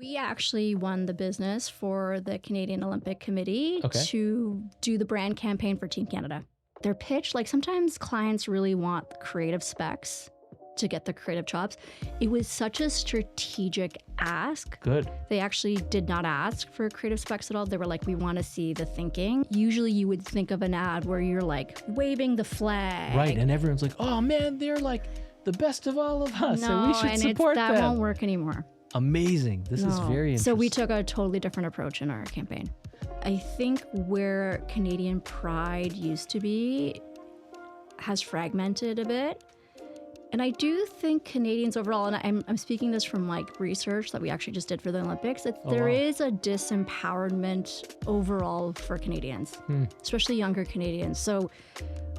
We actually won the business for the Canadian Olympic Committee to do the brand campaign for Team Canada. Their pitch, like sometimes clients really want creative specs to get the creative chops. It was such a strategic ask. Good. They actually did not ask for creative specs at all. They were like, we want to see the thinking. Usually you would think of an ad where you're like waving the flag. Right, and everyone's like, oh man, they're like the best of all of us, No, and we should support them. That won't work anymore. Amazing. This is very interesting. So we took a totally different approach in our campaign. I think where Canadian pride used to be has fragmented a bit. And I do think Canadians overall, and I'm speaking this from like research that we actually just did for the Olympics, that there is a disempowerment overall for Canadians, especially younger Canadians. So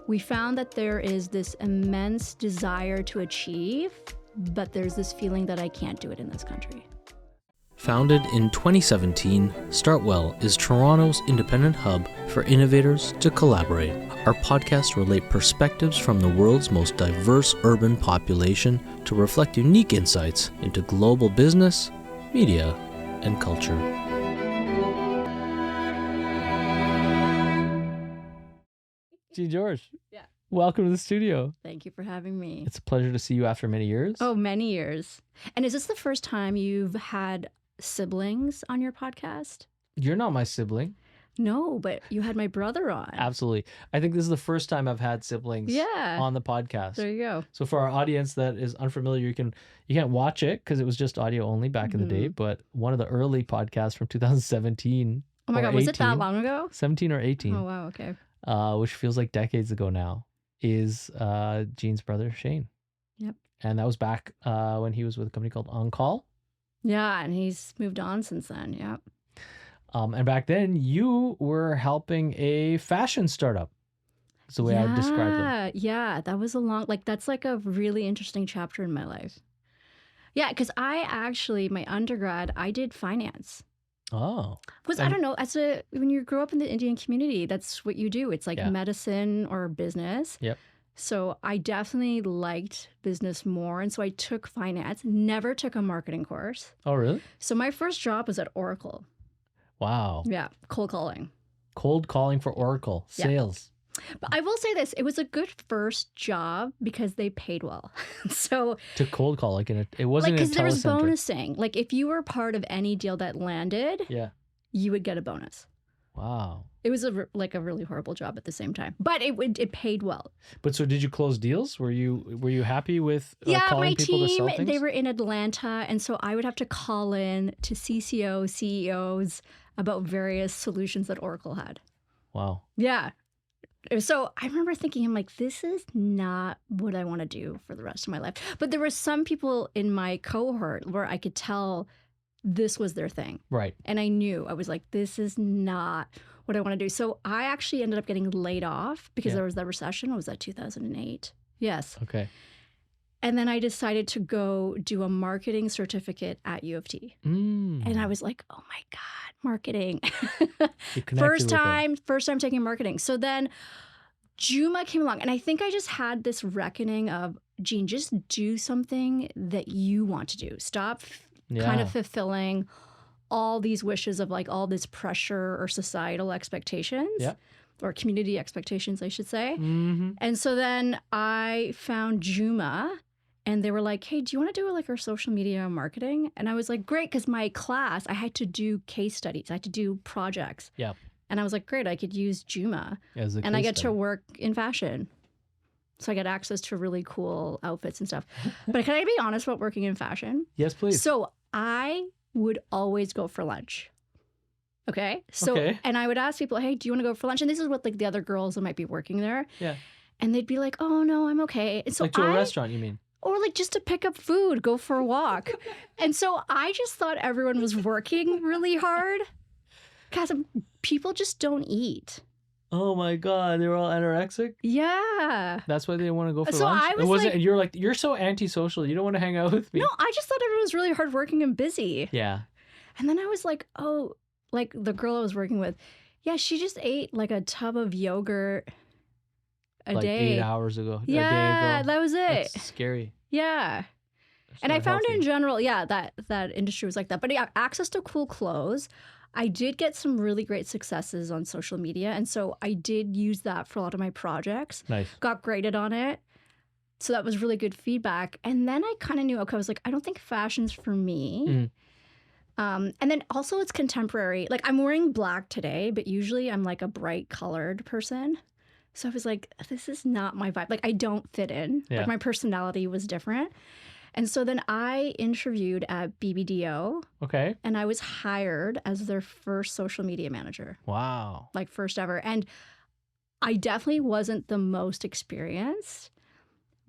we found that there is this immense desire to achieve, but there's this feeling that I can't do it in this country. Founded in 2017, StartWell is Toronto's independent hub for innovators to collaborate. Our podcasts relate perspectives from the world's most diverse urban population to reflect unique insights into global business, media, and culture. Gee, George. Yeah. Welcome to the studio. Thank you for having me. It's a pleasure to see you after many years. Oh, many years. And is this the first time you've had siblings on your podcast? You're not my sibling. No, but you had my brother on. Absolutely. I think this is the first time I've had siblings on the podcast. There you go. So for our audience that is unfamiliar, you can't watch it because it was just audio only back in the day, but one of the early podcasts from 2017. Oh my God, was it that long ago? 17 or 18. Oh, wow, okay. Which feels like decades ago now, is Jean's brother, Shane. Yep. And that was back when he was with a company called Incl. Yeah, and he's moved on since then, yeah. And back then, you were helping a fashion startup. That's the way I would describe them. Yeah, that was that's like a really interesting chapter in my life. Yeah, because my undergrad, I did finance. Oh. Because I don't know, when you grow up in the Indian community, that's what you do. It's like medicine or business. Yep. So I definitely liked business more. And so I took finance, never took a marketing course. Oh, really? So my first job was at Oracle. Wow. Yeah, cold calling. Cold calling for Oracle, sales. But I will say this, it was a good first job because they paid well. So to cold call, it wasn't because there was telecenter. bonusing. Like if you were part of any deal that landed, you would get a bonus. Wow. It was a really horrible job at the same time, but it paid well. But so did you close deals? Were you happy with calling my people to sell team, things? they were in Atlanta, and so I would have to call in to CCOs, CEOs about various solutions that Oracle had. Wow. Yeah. So I remember thinking, I'm like, this is not what I want to do for the rest of my life. But there were some people in my cohort where I could tell this was their thing. Right. And I knew, I was like, this is not what I want to do. So I actually ended up getting laid off because there was that recession. Was that 2008? Yes. Okay. And then I decided to go do a marketing certificate at U of T. And I was like, oh my God, marketing. First time taking marketing. So then Juma came along, and I think I just had this reckoning of, Jean, just do something that you want to do. Stop kind of fulfilling all these wishes of like all this pressure or societal expectations. Or community expectations, I should say. Mm-hmm. And so then I found Juma, and they were like, hey, do you want to do like our social media marketing? And I was like, great, because my class, I had to do case studies. I had to do projects. Yeah. And I was like, great, I could use Juma. And I get to work in fashion. So I get access to really cool outfits and stuff. But can I be honest about working in fashion? Yes, please. So I would always go for lunch. Okay. So, and I would ask people, hey, do you want to go for lunch? And this is what like the other girls that might be working there. Yeah. And they'd be like, oh no, I'm okay. And so like to a restaurant, you mean? Or like just to pick up food, go for a walk. And so I just thought everyone was working really hard because people just don't eat. Oh my God, they were all anorexic? Yeah. That's why they didn't want to go for So lunch? I was like, you're like, you're so antisocial. You don't want to hang out with me. No, I just thought everyone was really hardworking and busy. Yeah. And then I was like, oh, like the girl I was working with, yeah, she just ate like a tub of yogurt a day. 8 hours ago. Yeah, a day ago. that was it. That's scary. Yeah. And I found healthy. in general, that industry was like that. But yeah, access to cool clothes. I did get some really great successes on social media. And so I did use that for a lot of my projects. Nice. Got graded on it. So that was really good feedback. And then I kind of knew, okay, I was like, I don't think fashion's for me. And then also it's contemporary. Like I'm wearing black today, but usually I'm like a bright colored person. So I was like, this is not my vibe. Like I don't fit in. Yeah. Like my personality was different. And so then I interviewed at BBDO Okay. and I was hired as their first social media manager, Wow. like first ever. And I definitely wasn't the most experienced,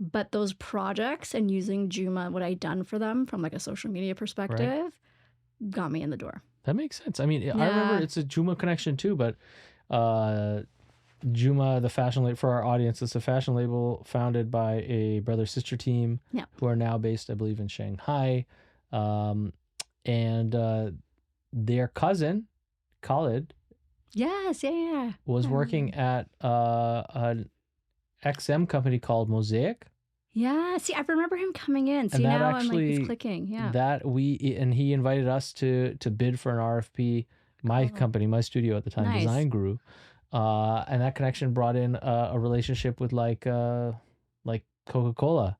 but those projects and using Joomla, what I'd done for them from like a social media perspective, got me in the door. That makes sense. I mean, I remember it's a Joomla connection too, but Joomla, the fashion label, for our audience, it's a fashion label founded by a brother-sister team who are now based, I believe, in Shanghai. And their cousin, Khalid, Yes, yeah. was working at an XM company called Mosaic. Yeah, see, I remember him coming in. See, And that now I'm like, actually- it's clicking. Yeah. And he invited us to bid for an RFP. My company, my studio at the time, Nice. Design Guru. And that connection brought in a relationship with like Coca-Cola.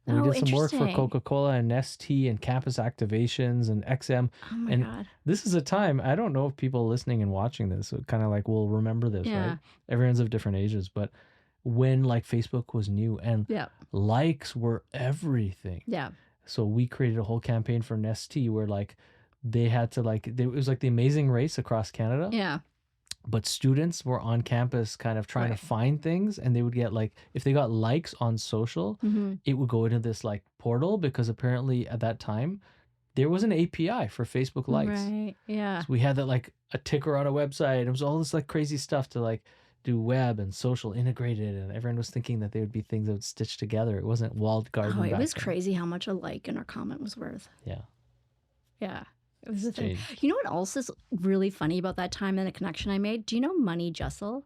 And we Oh, did some work for interesting. Coca-Cola and Nestea and campus activations and XM. Oh my and God. This is a time, I don't know if people listening and watching this kind of like will remember this, Yeah. right? Everyone's of different ages, but when like Facebook was new and Yeah. likes were everything. Yeah. So we created a whole campaign for Nestea where like they had to like, it was like the Amazing Race across Canada. Yeah. But students were on campus kind of trying Right. to find things, and they would get like, if they got likes on social, Mm-hmm. it would go into this like portal, because apparently at that time there was an API for Facebook likes. Right. Yeah. So we had that like a ticker on a website. It was all this like crazy stuff to like do web and social integrated, and everyone was thinking that they would be things that would stitch together. It wasn't walled garden. Oh, it back was then. crazy how much a like in our comment was worth. Yeah. Yeah. It was the thing. Changed. You know what else is really funny about that time and the connection I made? Do you know Money Jessel?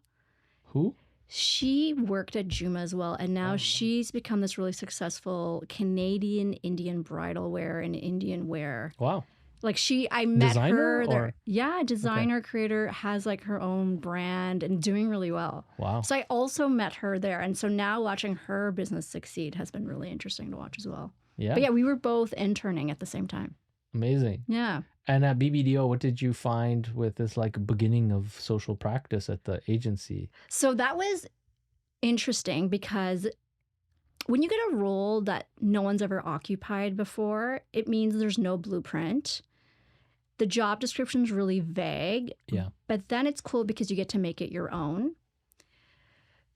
Who? She worked at Joomla as well, and now she's become this really successful Canadian Indian bridal wear and Indian wear. Wow. Like I met Designer, her there. or- Yeah, designer, creator, has like her own brand and doing really well. Wow. So I also met her there. And so now watching her business succeed has been really interesting to watch as well. Yeah. But yeah, we were both interning at the same time. Amazing. Yeah. And at BBDO, what did you find with this like beginning of social practice at the agency? So that was interesting because when you get a role that no one's ever occupied before, it means there's no blueprint. The job description's really vague. Yeah. But then it's cool because you get to make it your own.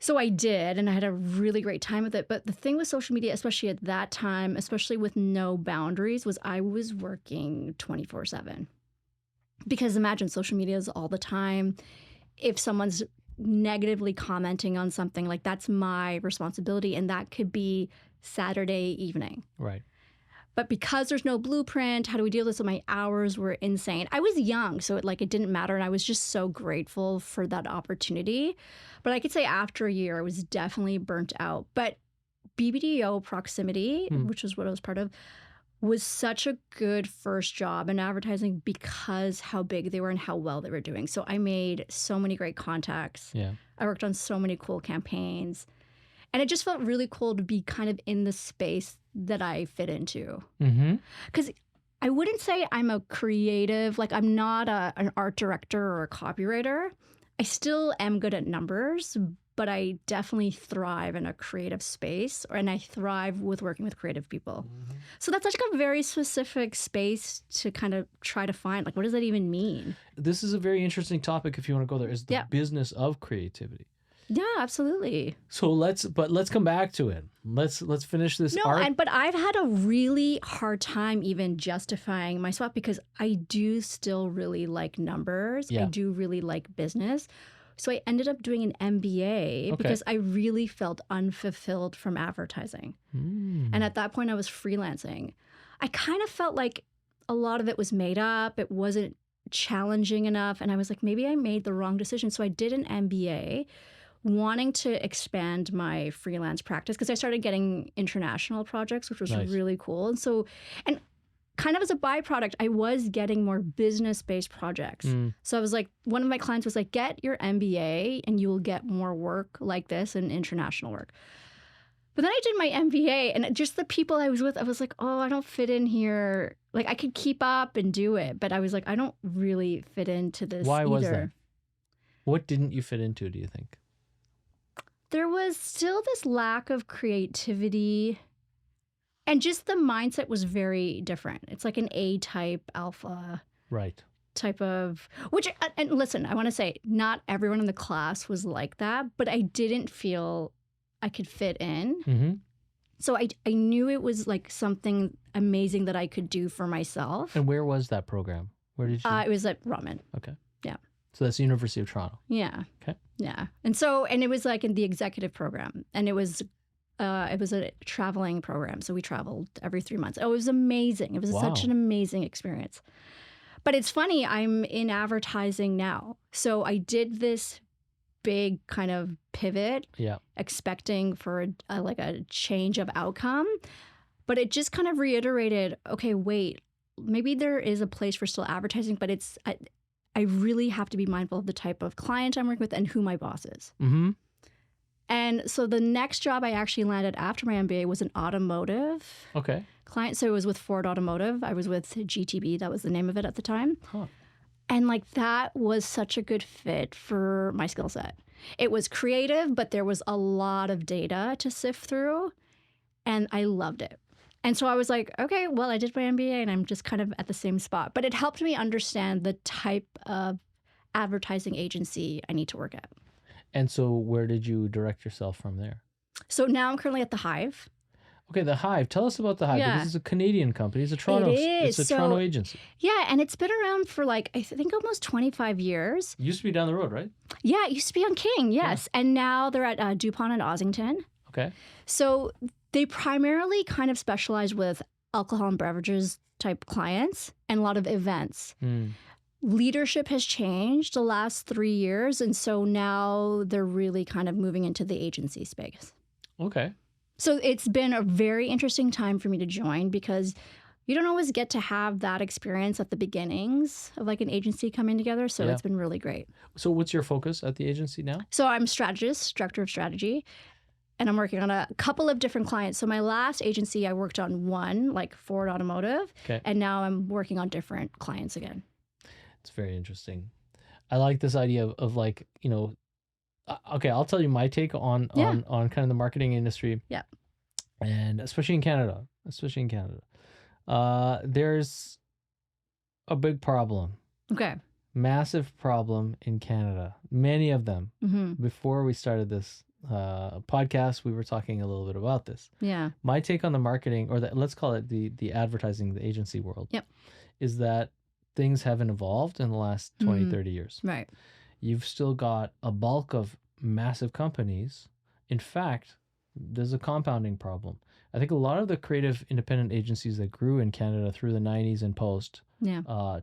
So I did, and I had a really great time with it. But the thing with social media, especially at that time, especially with no boundaries, was I was working 24/7. Because imagine social media is all the time. If someone's negatively commenting on something, like that's my responsibility, and that could be Saturday evening. Right. But because there's no blueprint, how do we deal with this? So my hours were insane. I was young, so it didn't matter. And I was just so grateful for that opportunity. But I could say after a year, I was definitely burnt out. But BBDO Proximity, which is what I was part of, was such a good first job in advertising because how big they were and how well they were doing. So I made so many great contacts. Yeah. I worked on so many cool campaigns. And it just felt really cool to be kind of in the space that I fit into. Mm-hmm. Because I wouldn't say I'm a creative, like I'm not an art director or a copywriter. I still am good at numbers, but I definitely thrive in a creative space, and I thrive with working with creative people. So that's like a very specific space to kind of try to find, like, what does that even mean? This is a very interesting topic if you want to go there, is the Yeah. business of creativity. Yeah, absolutely. So let's come back to it. Let's finish this No, arc. but I've had a really hard time even justifying my swap because I do still really like numbers. Yeah. I do really like business. So I ended up doing an MBA because I really felt unfulfilled from advertising. And at that point I was freelancing. I kind of felt like a lot of it was made up. It wasn't challenging enough. And I was like, maybe I made the wrong decision. So I did an MBA, wanting to expand my freelance practice because I started getting international projects, which was Nice. really cool. And so, and kind of as a byproduct, I was getting more business-based projects. So I was like, one of my clients was like, get your MBA and you will get more work like this and international work. But then I did my MBA and just the people I was with, I was like, oh, I don't fit in here. Like I could keep up and do it, but I was like, I don't really fit into this Why either. was that? What didn't you fit into, do you think? There was still this lack of creativity. And just the mindset was very different. It's like an A-type, alpha Right. type of, which, and listen, I want to say not everyone in the class was like that, but I didn't feel I could fit in. Mm-hmm. So I knew it was like something amazing that I could do for myself. And where was that program? Where did you? It was at Raman. Okay. Yeah. So that's the University of Toronto. Yeah. Okay. Yeah. And so, and it was like in the executive program, and it was a traveling program. So we traveled every 3 months. Oh, it was amazing. It was such an amazing experience. But it's funny, I'm in advertising now. So I did this big kind of pivot, expecting for a change of outcome. But it just kind of reiterated, okay, wait, maybe there is a place for still advertising, but I really have to be mindful of the type of client I'm working with and who my boss is. Mm-hmm. And so the next job I actually landed after my MBA was an automotive client. So it was with Ford Automotive. I was with GTB. That was the name of it at the time. Huh. And like that was such a good fit for my skill set. It was creative, but there was a lot of data to sift through. And I loved it. And so I was like, okay, well, I did my MBA and I'm just kind of at the same spot. But it helped me understand the type of advertising agency I need to work at. And so where did you direct yourself from there? So now I'm currently at the Hive. Okay, the Hive. Tell us about the Hive. Yeah. Because it's a Canadian company. It's a Toronto. It's a Toronto agency. Yeah, and it's been around for like I think almost 25 years. It used to be down the road, right? Yeah, it used to be on King. Yes, and now they're at DuPont and Ossington. Okay. So they primarily kind of specialize with alcohol and beverages type clients and a lot of events. Leadership has changed the last 3 years, and so now they're really kind of moving into the agency space. Okay. So it's been a very interesting time for me to join because you don't always get to have that experience at the beginnings of like an agency coming together. So it's been really great. So what's your focus at the agency now? So I'm strategist, director of strategy, and I'm working on a couple of different clients. So my last agency, I worked on one, like Ford Automotive, and now I'm working on different clients again. It's very interesting. I like this idea of like, you know, okay, I'll tell you my take on kind of the marketing industry. Yeah. And especially in Canada. There's a big problem. Okay. Massive problem in Canada. Many of them. Before we started this podcast, we were talking a little bit about this. Yeah. My take on the marketing, or let's call it the advertising, the agency world, is that things haven't evolved in the last 20, 30 years. Right. You've still got a bulk of massive companies. In fact, there's a compounding problem. I think a lot of the creative independent agencies that grew in Canada through the 90s and post,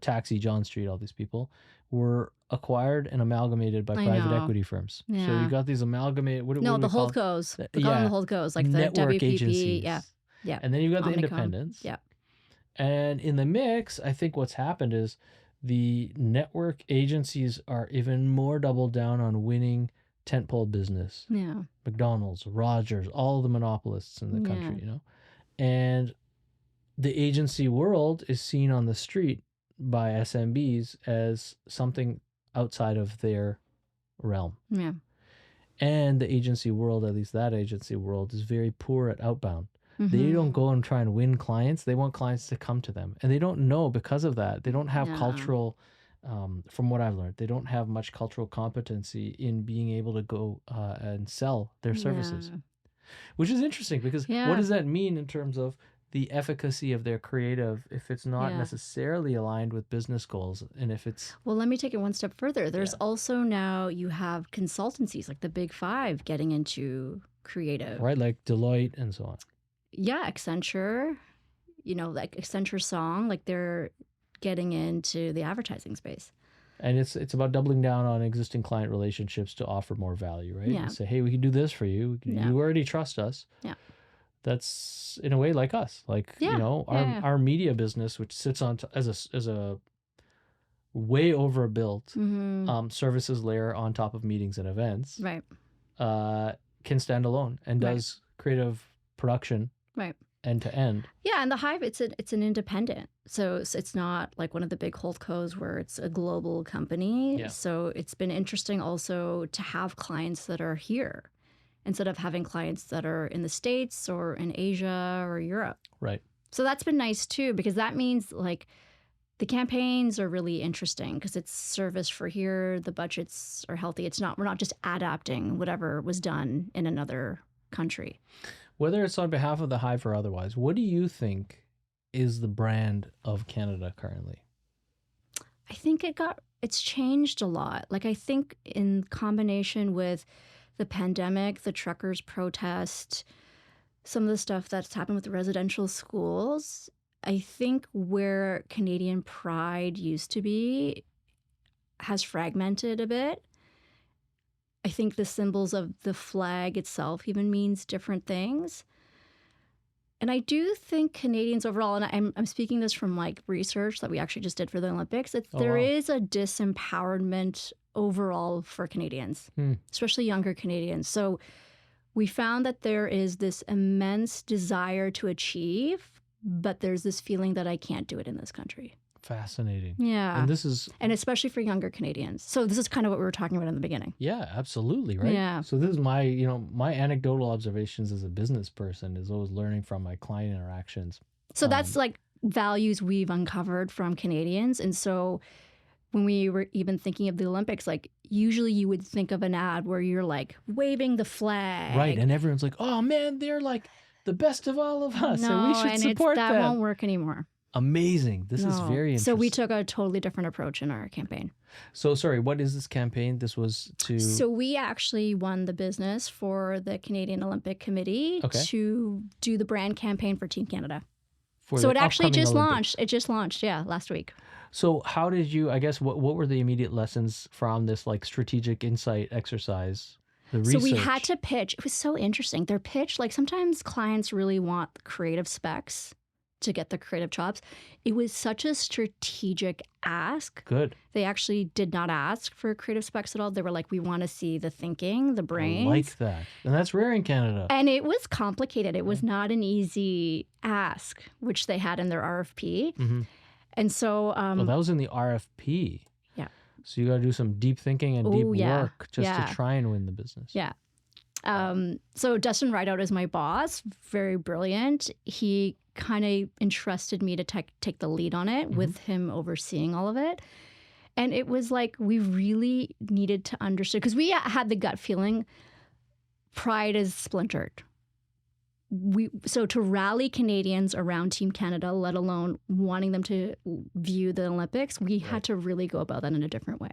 Taxi, John Street, all these people, were acquired and amalgamated by private equity firms. Yeah. So you got these amalgamated... the holdcos. We call them the holdcos, like the network WPP. agencies. Yeah. And then you've got the Omnicom. independents. Yeah. And in the mix, I think what's happened is the network agencies are even more doubled down on winning tentpole business. Yeah. McDonald's, Rogers, all the monopolists in the country, you know. And the agency world is seen on the street by SMBs as something outside of their realm. Yeah. And the agency world, at least that agency world, is very poor at outbound. They don't go and try and win clients. They want clients to come to them. And they don't know, because of that, they don't have cultural, from what I've learned, they don't have much cultural competency in being able to go and sell their services. Which is interesting because what does that mean in terms of the efficacy of their creative if it's not necessarily aligned with business goals, and if it's... Well, let me take it one step further. There's also now you have consultancies like the Big Five getting into creative. Right, like Deloitte and so on. Yeah, Accenture, like Accenture Song, like they're getting into the advertising space. And it's about doubling down on existing client relationships to offer more value, right? Yeah. And say, hey, we can do this for you. You already trust us. Yeah. That's in a way like us. Like, our media business, which sits on as a way overbuilt services layer on top of meetings and events, Right. Can stand alone and does creative production end to end. Yeah, and the Hive, it's an independent. So it's not like one of the big holdcos where it's a global company. Yeah. So it's been interesting also to have clients that are here instead of having clients that are in the States or in Asia or Europe. Right. So that's been nice too, because that means like the campaigns are really interesting because it's service for here. The budgets are healthy. We're not just adapting whatever was done in another country. Whether it's on behalf of the Hive or otherwise, what do you think is the brand of Canada currently? I think it's changed a lot. Like I think in combination with the pandemic, the truckers' protest, some of the stuff that's happened with the residential schools, I think where Canadian pride used to be has fragmented a bit. I think the symbols of the flag itself even means different things. And I do think Canadians overall, and I'm speaking this from like research that we actually just did for the Olympics, there is a disempowerment overall for Canadians, especially younger Canadians. So we found that there is this immense desire to achieve, but there's this feeling that I can't do it in this country. Fascinating. Yeah. And especially for younger Canadians. So this is kind of what we were talking about in the beginning. Yeah, absolutely. Right. Yeah. So this is my anecdotal observations as a business person is always learning from my client interactions. So that's like values we've uncovered from Canadians. And so when we were even thinking of the Olympics, like usually you would think of an ad where you're like waving the flag. Right. And everyone's like, oh man, they're like the best of all of us. And we should support them. That won't work anymore. Amazing. This is very interesting. So we took a totally different approach in our campaign. So sorry, what is this campaign? This was to... So we actually won the business for the Canadian Olympic Committee to do the brand campaign for Team Canada. So it actually just launched. It just launched, last week. So how did you, I guess, what were the immediate lessons from this like strategic insight exercise? The research? So we had to pitch. It was so interesting. Their pitch, like sometimes clients really want creative specs to get the creative chops. It was such a strategic ask. Good. They actually did not ask for creative specs at all. They were like, we want to see the thinking, the brains. I like that. And that's rare in Canada. And it was complicated. It was not an easy ask, which they had in their RFP. Mm-hmm. And so... well, that was in the RFP. Yeah. So you got to do some deep thinking and deep work just to try and win the business. Yeah. So Dustin Rideout is my boss, very brilliant. He kind of entrusted me to take the lead on it with him overseeing all of it. And it was like we really needed to understand, because we had the gut feeling pride is splintered. So to rally Canadians around Team Canada, let alone wanting them to view the Olympics, we had to really go about that in a different way.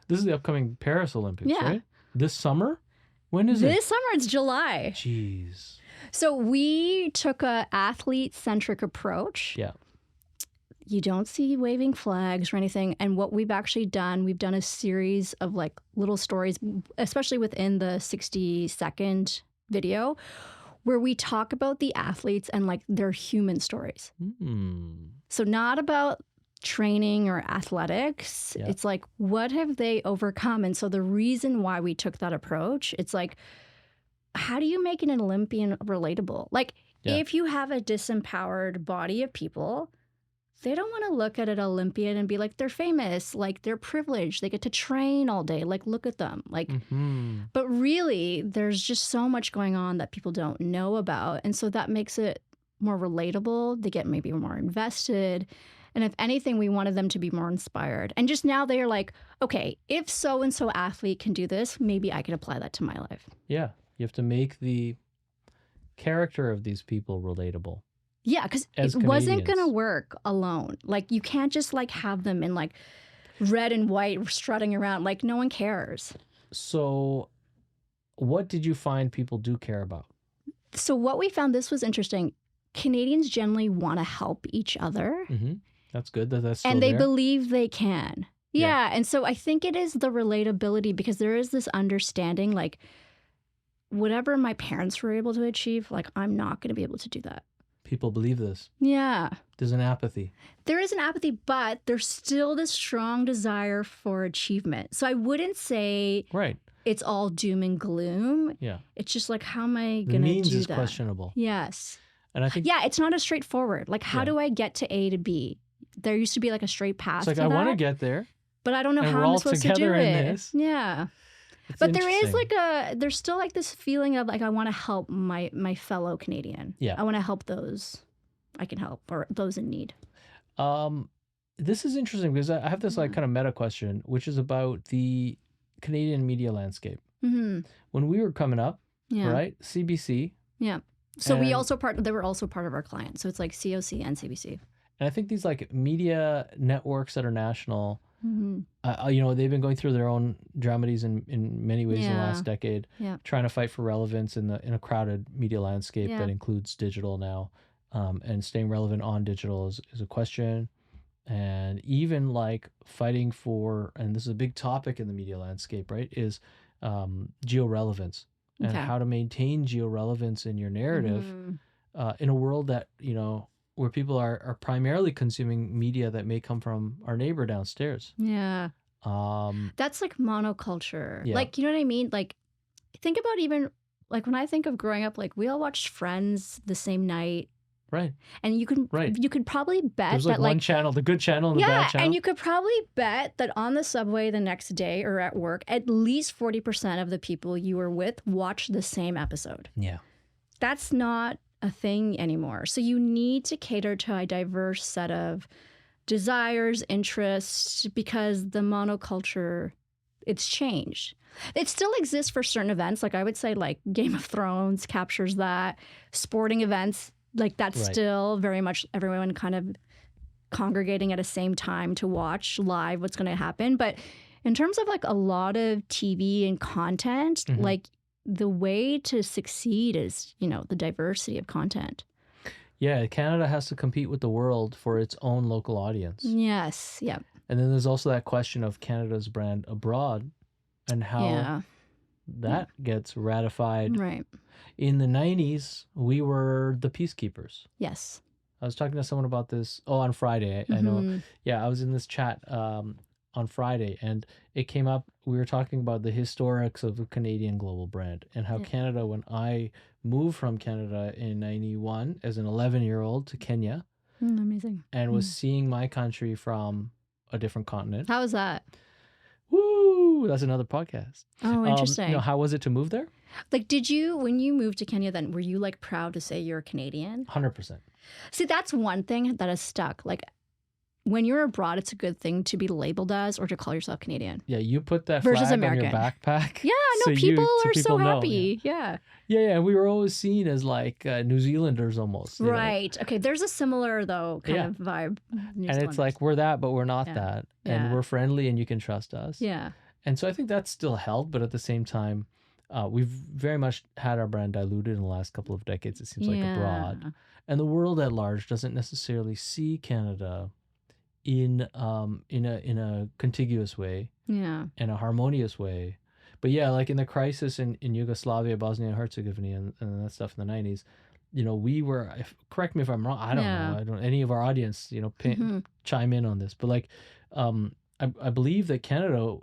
This is the upcoming Paris Olympics, right? This summer? When is it? This summer, it's July. Jeez. So we took a athlete-centric approach. Yeah. You don't see waving flags or anything. And what we've actually done, we've done a series of like little stories, especially within the 60-second video, where we talk about the athletes and like their human stories. So not about training or athletics. Yeah. It's like, what have they overcome? And so the reason why we took that approach, it's like, how do you make an Olympian relatable? Like, if you have a disempowered body of people, they don't want to look at an Olympian and be like, they're famous, like they're privileged, they get to train all day, like look at them. Like, but really, there's just so much going on that people don't know about. And so that makes it more relatable. They get maybe more invested. And if anything, we wanted them to be more inspired. And just now they're like, okay, if so-and-so athlete can do this, maybe I can apply that to my life. Yeah. You have to make the character of these people relatable. Yeah, because it wasn't going to work alone. Like, you can't just like have them in like red and white strutting around. Like, no one cares. So what did you find people do care about? So what we found, this was interesting. Canadians generally want to help each other. That's good. That's still and they there. believe they can. Yeah. And so I think it is the relatability, because there is this understanding, like, whatever my parents were able to achieve, like, I'm not going to be able to do that. People believe this. Yeah. There's an apathy. There is an apathy, but there's still this strong desire for achievement. So I wouldn't say it's all doom and gloom. Yeah. It's just like, how am I going to do that? The means is questionable. Yes. And I think it's not as straightforward. Like, how do I get to A to B? There used to be like a straight path. It's like, I want to get there, but I don't know how I'm supposed to do it. Yeah. But there is there's still like this feeling of like, I want to help my fellow Canadian. Yeah. I want to help those I can help, or those in need. This is interesting because I have this like kind of meta question, which is about the Canadian media landscape. Mm-hmm. When we were coming up, right? CBC. Yeah. So they were also part of our clients. So it's like COC and CBC. And I think these like media networks that are national, they've been going through their own dramedies in many ways in the last decade, trying to fight for relevance in a crowded media landscape that includes digital now. And staying relevant on digital is a question. And even like fighting for, and this is a big topic in the media landscape, right, is geo-relevance and how to maintain geo-relevance in your narrative in a world that, where people are primarily consuming media that may come from our neighbor downstairs. Yeah. That's like monoculture. Yeah. Like, you know what I mean? Like, think about even, like, when I think of growing up, like, we all watched Friends the same night. Right. And you could probably bet there's like that one channel, the good channel and the bad channel. And you could probably bet that on the subway the next day or at work, at least 40% of the people you were with watched the same episode. Yeah. That's not a thing anymore. So you need to cater to a diverse set of desires, interests, because the monoculture, it's changed. It still exists for certain events. Like, I would say like Game of Thrones captures that. Sporting events, like, that's still very much everyone kind of congregating at the same time to watch live what's going to happen. But in terms of like a lot of TV and content, like, the way to succeed is, the diversity of content. Yeah, Canada has to compete with the world for its own local audience. Yes, yeah. And then there's also that question of Canada's brand abroad and how that gets ratified. Right. In the 90s, we were the peacekeepers. Yes. I was talking to someone about this, on Friday. I know. Yeah, I was in this chat on Friday, and it came up. We were talking about the historics of a Canadian global brand and how Canada, when I moved from Canada in 91 as an 11-year-old to Kenya, amazing, and was seeing my country from a different continent. How was that? Woo! That's another podcast. Oh, interesting. How was it to move there? Like, when you moved to Kenya, then were you like proud to say you're a Canadian? 100%. See, that's one thing that has stuck. Like, when you're abroad, it's a good thing to be labeled as or to call yourself Canadian. Yeah, you put that versus flag American. on your backpack. Yeah, no, people are so happy. Yeah. Yeah, we were always seen as like New Zealanders almost. Right. Okay, there's a similar, though, kind of vibe. And it's like, we're that, but we're not that. And we're friendly and you can trust us. Yeah. And so I think that's still held, but at the same time, we've very much had our brand diluted in the last couple of decades, it seems like, abroad. And the world at large doesn't necessarily see Canada in a contiguous way, in a harmonious way. But like in the crisis in Yugoslavia, Bosnia and Herzegovina, and that stuff in the 90s, we were, correct me if I'm wrong, I don't know, any of our audience, chime in on this, but like, I believe that Canada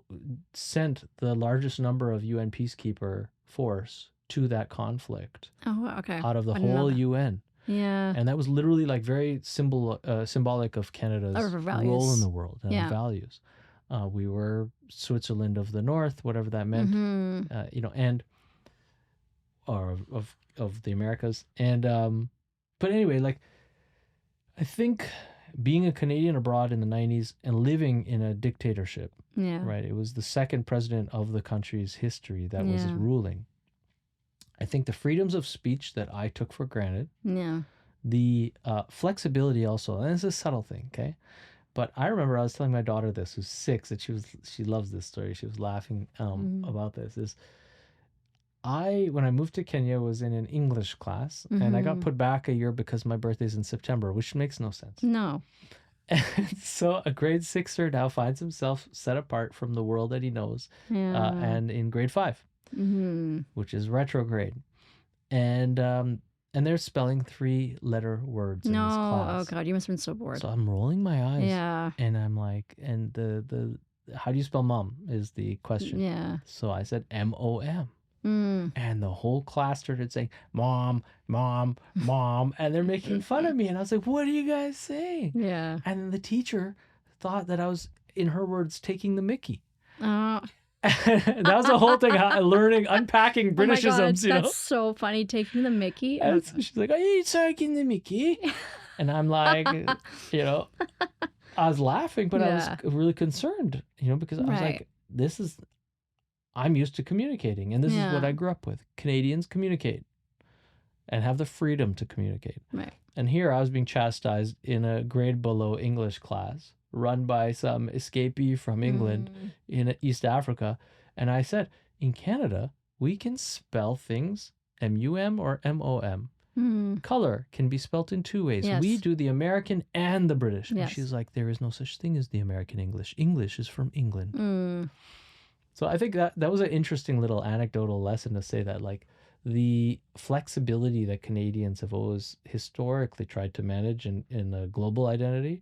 sent the largest number of UN peacekeeper force to that conflict. Oh, okay. Out of the whole UN. Yeah. And that was literally like very symbolic of Canada's role in the world and our values. We were Switzerland of the North, whatever that meant, and of the Americas. And but anyway, like, I think being a Canadian abroad in the 90s and living in a dictatorship, right? It was the second president of the country's history that was ruling. I think the freedoms of speech that I took for granted, the flexibility also, and it's a subtle thing, okay? But I remember I was telling my daughter this, who's 6, that she loves this story. She was laughing about this. When I moved to Kenya, was in an English class, and I got put back a year because my birthday's in September, which makes no sense. No. And so a grade sixer now finds himself set apart from the world that he knows, and in grade 5, which is retrograde. And they're spelling 3-letter words in this class. Oh God, you must have been so bored. So I'm rolling my eyes. Yeah. And I'm like, and the how do you spell mom is the question. Yeah. So I said MOM. And the whole class started saying, Mom, Mom, Mom. And they're making fun of me. And I was like, what are you guys saying? Yeah. And then the teacher thought that I was, in her words, taking the mickey. Oh. That was the whole thing, learning, unpacking Britishisms, oh my God, you know? That's so funny, taking the mickey. And so she's like, are you taking the mickey? And I'm like, you know, I was laughing, but I was really concerned, you know, because I was like, I'm used to communicating, and this is what I grew up with. Canadians communicate and have the freedom to communicate. Right. And here I was being chastised in a grade below English class run by some escapee from England in East Africa. And I said, in Canada, we can spell things MUM or MOM. Color can be spelt in 2 ways. Yes. We do the American and the British. Yes. And she's like, there is no such thing as the American English. English is from England. So I think that was an interesting little anecdotal lesson to say that, like, the flexibility that Canadians have always historically tried to manage in a global identity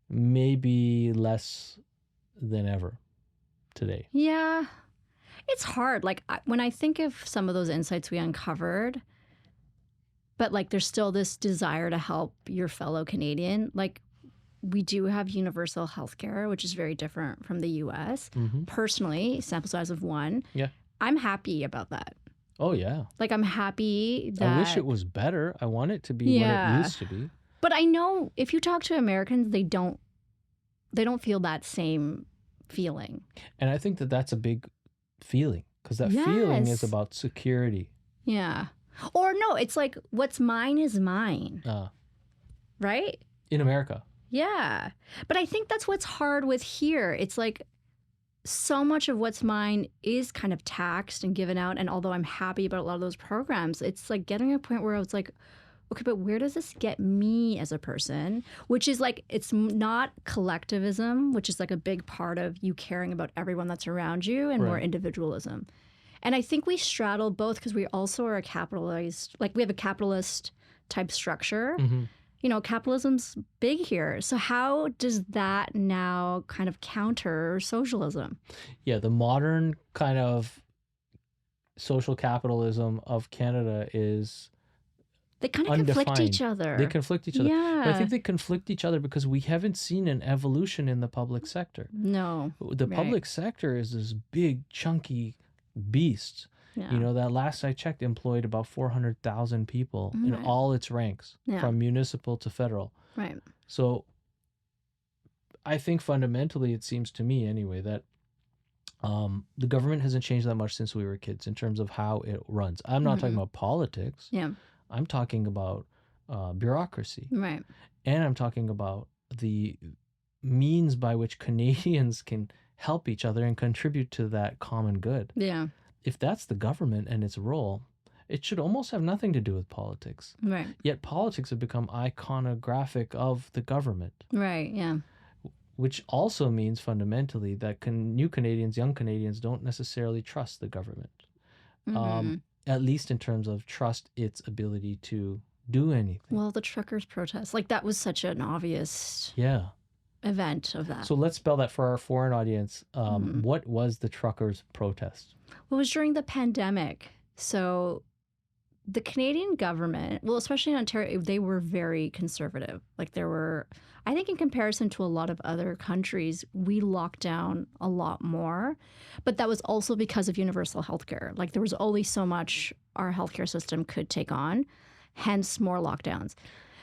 may be less than ever today. Yeah. It's hard. Like, when I think of some of those insights we uncovered, but like there's still this desire to help your fellow Canadian, like, we do have universal healthcare, which is very different from the US. Personally, sample size of 1. Yeah. I'm happy about that. Oh, yeah. Like, I'm happy that... I wish it was better. I want it to be what it used to be. But I know if you talk to Americans, they don't feel that same feeling. And I think that that's a big feeling, because that feeling is about security. Yeah. Or no, it's like, what's mine is mine. Right? In America. Yeah. But I think that's what's hard with here. It's like so much of what's mine is kind of taxed and given out. And although I'm happy about a lot of those programs, it's like getting to a point where I was like, okay, but where does this get me as a person? Which is like, it's not collectivism, which is like a big part of you caring about everyone that's around you, and more individualism. And I think we straddle both because we also are a capitalist, like we have a capitalist type structure. You know, capitalism's big here. So how does that now kind of counter socialism? Yeah, the modern kind of social capitalism of Canada is they kind of conflict each other. They conflict each other. Yeah. But I think they conflict each other because we haven't seen an evolution in the public sector. No. The public sector is this big, chunky beast. Yeah. You know, that last I checked employed about 400,000 people in all its ranks, from municipal to federal. Right. So I think fundamentally, it seems to me anyway, that the government hasn't changed that much since we were kids in terms of how it runs. I'm not talking about politics. Yeah. I'm talking about bureaucracy. Right. And I'm talking about the means by which Canadians can help each other and contribute to that common good. Yeah. If that's the government and its role, it should almost have nothing to do with politics. Right. Yet politics have become iconographic of the government. Right, yeah. Which also means fundamentally that new Canadians, young Canadians, don't necessarily trust the government. At least in terms of trust its ability to do anything. Well, the truckers' protest, like that was such an obvious event of that. So let's spell that for our foreign audience. What was the truckers' protest? Well, it was during the pandemic. So the Canadian government, well, especially in Ontario, they were very conservative. Like there were, I think in comparison to a lot of other countries, we locked down a lot more. But that was also because of universal healthcare. Like there was only so much our healthcare system could take on, hence more lockdowns.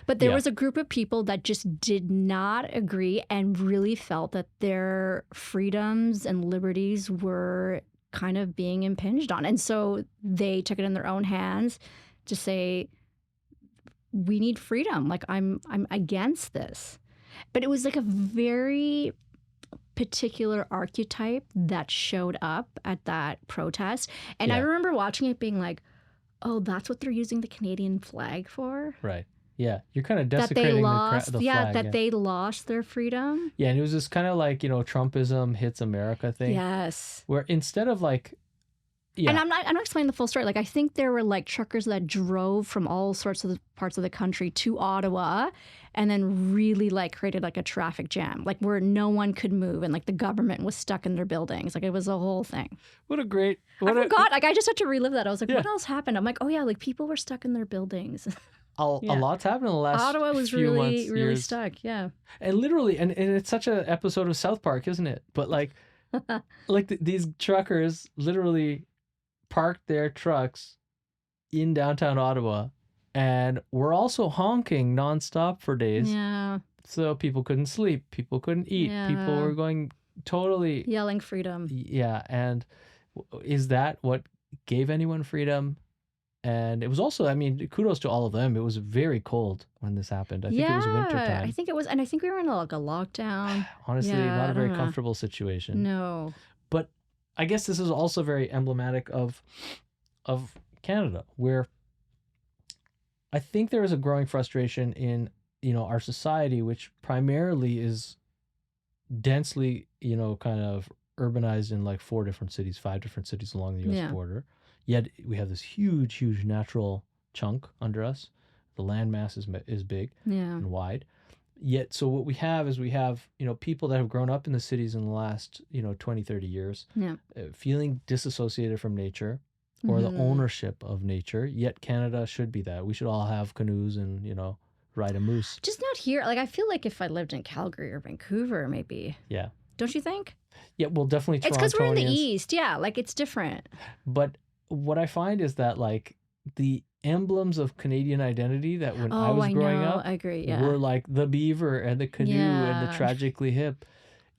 But there was a group of people that just did not agree and really felt that their freedoms and liberties were kind of being impinged on. And so they took it in their own hands to say, we need freedom. Like I'm against this. But it was like a very particular archetype that showed up at that protest. And I remember watching it being like, oh, that's what they're using the Canadian flag for? Right. Yeah, you're kind of that they desecrating lost. the Yeah, flag. that they lost their freedom. Yeah, and it was this kind of like, Trumpism hits America thing. Yes. Where instead of like, yeah. And I'm not explaining the full story. Like, I think there were like truckers that drove from all sorts of parts of the country to Ottawa and then really like created like a traffic jam, like where no one could move and like the government was stuck in their buildings. Like, it was a whole thing. What a great... I forgot. Like, I just had to relive that. I was like, what else happened? I'm like, oh yeah, like people were stuck in their buildings. A lot's happened in the last Ottawa was few really, months, really years. stuck. Yeah. And literally, and it's such an episode of South Park, isn't it? But like, these truckers literally parked their trucks in downtown Ottawa and were also honking nonstop for days. Yeah. So people couldn't sleep, people couldn't eat, people were going totally... Yelling freedom. Yeah, and is that what gave anyone freedom? And it was also, I mean, kudos to all of them. It was very cold when this happened. I think it was wintertime. I think it was, and I think we were in like a lockdown. Honestly, not a very comfortable situation. No. But I guess this is also very emblematic of Canada, where I think there is a growing frustration in, our society, which primarily is densely, kind of urbanized in like 5 different cities along the U.S. border. Yet we have this huge, huge natural chunk under us. The landmass is big and wide. Yet, so what we have is people that have grown up in the cities in the last, 20, 30 years, feeling disassociated from nature or the ownership of nature. Yet Canada should be that. We should all have canoes and, ride a moose. Just not here. Like, I feel like if I lived in Calgary or Vancouver, maybe. Yeah. Don't you think? Yeah, well, definitely Torontonians. It's because we're in the East. Yeah, like it's different. But what I find is that like the emblems of Canadian identity that when I was growing up I agree, were like the beaver and the canoe and the tragically hip,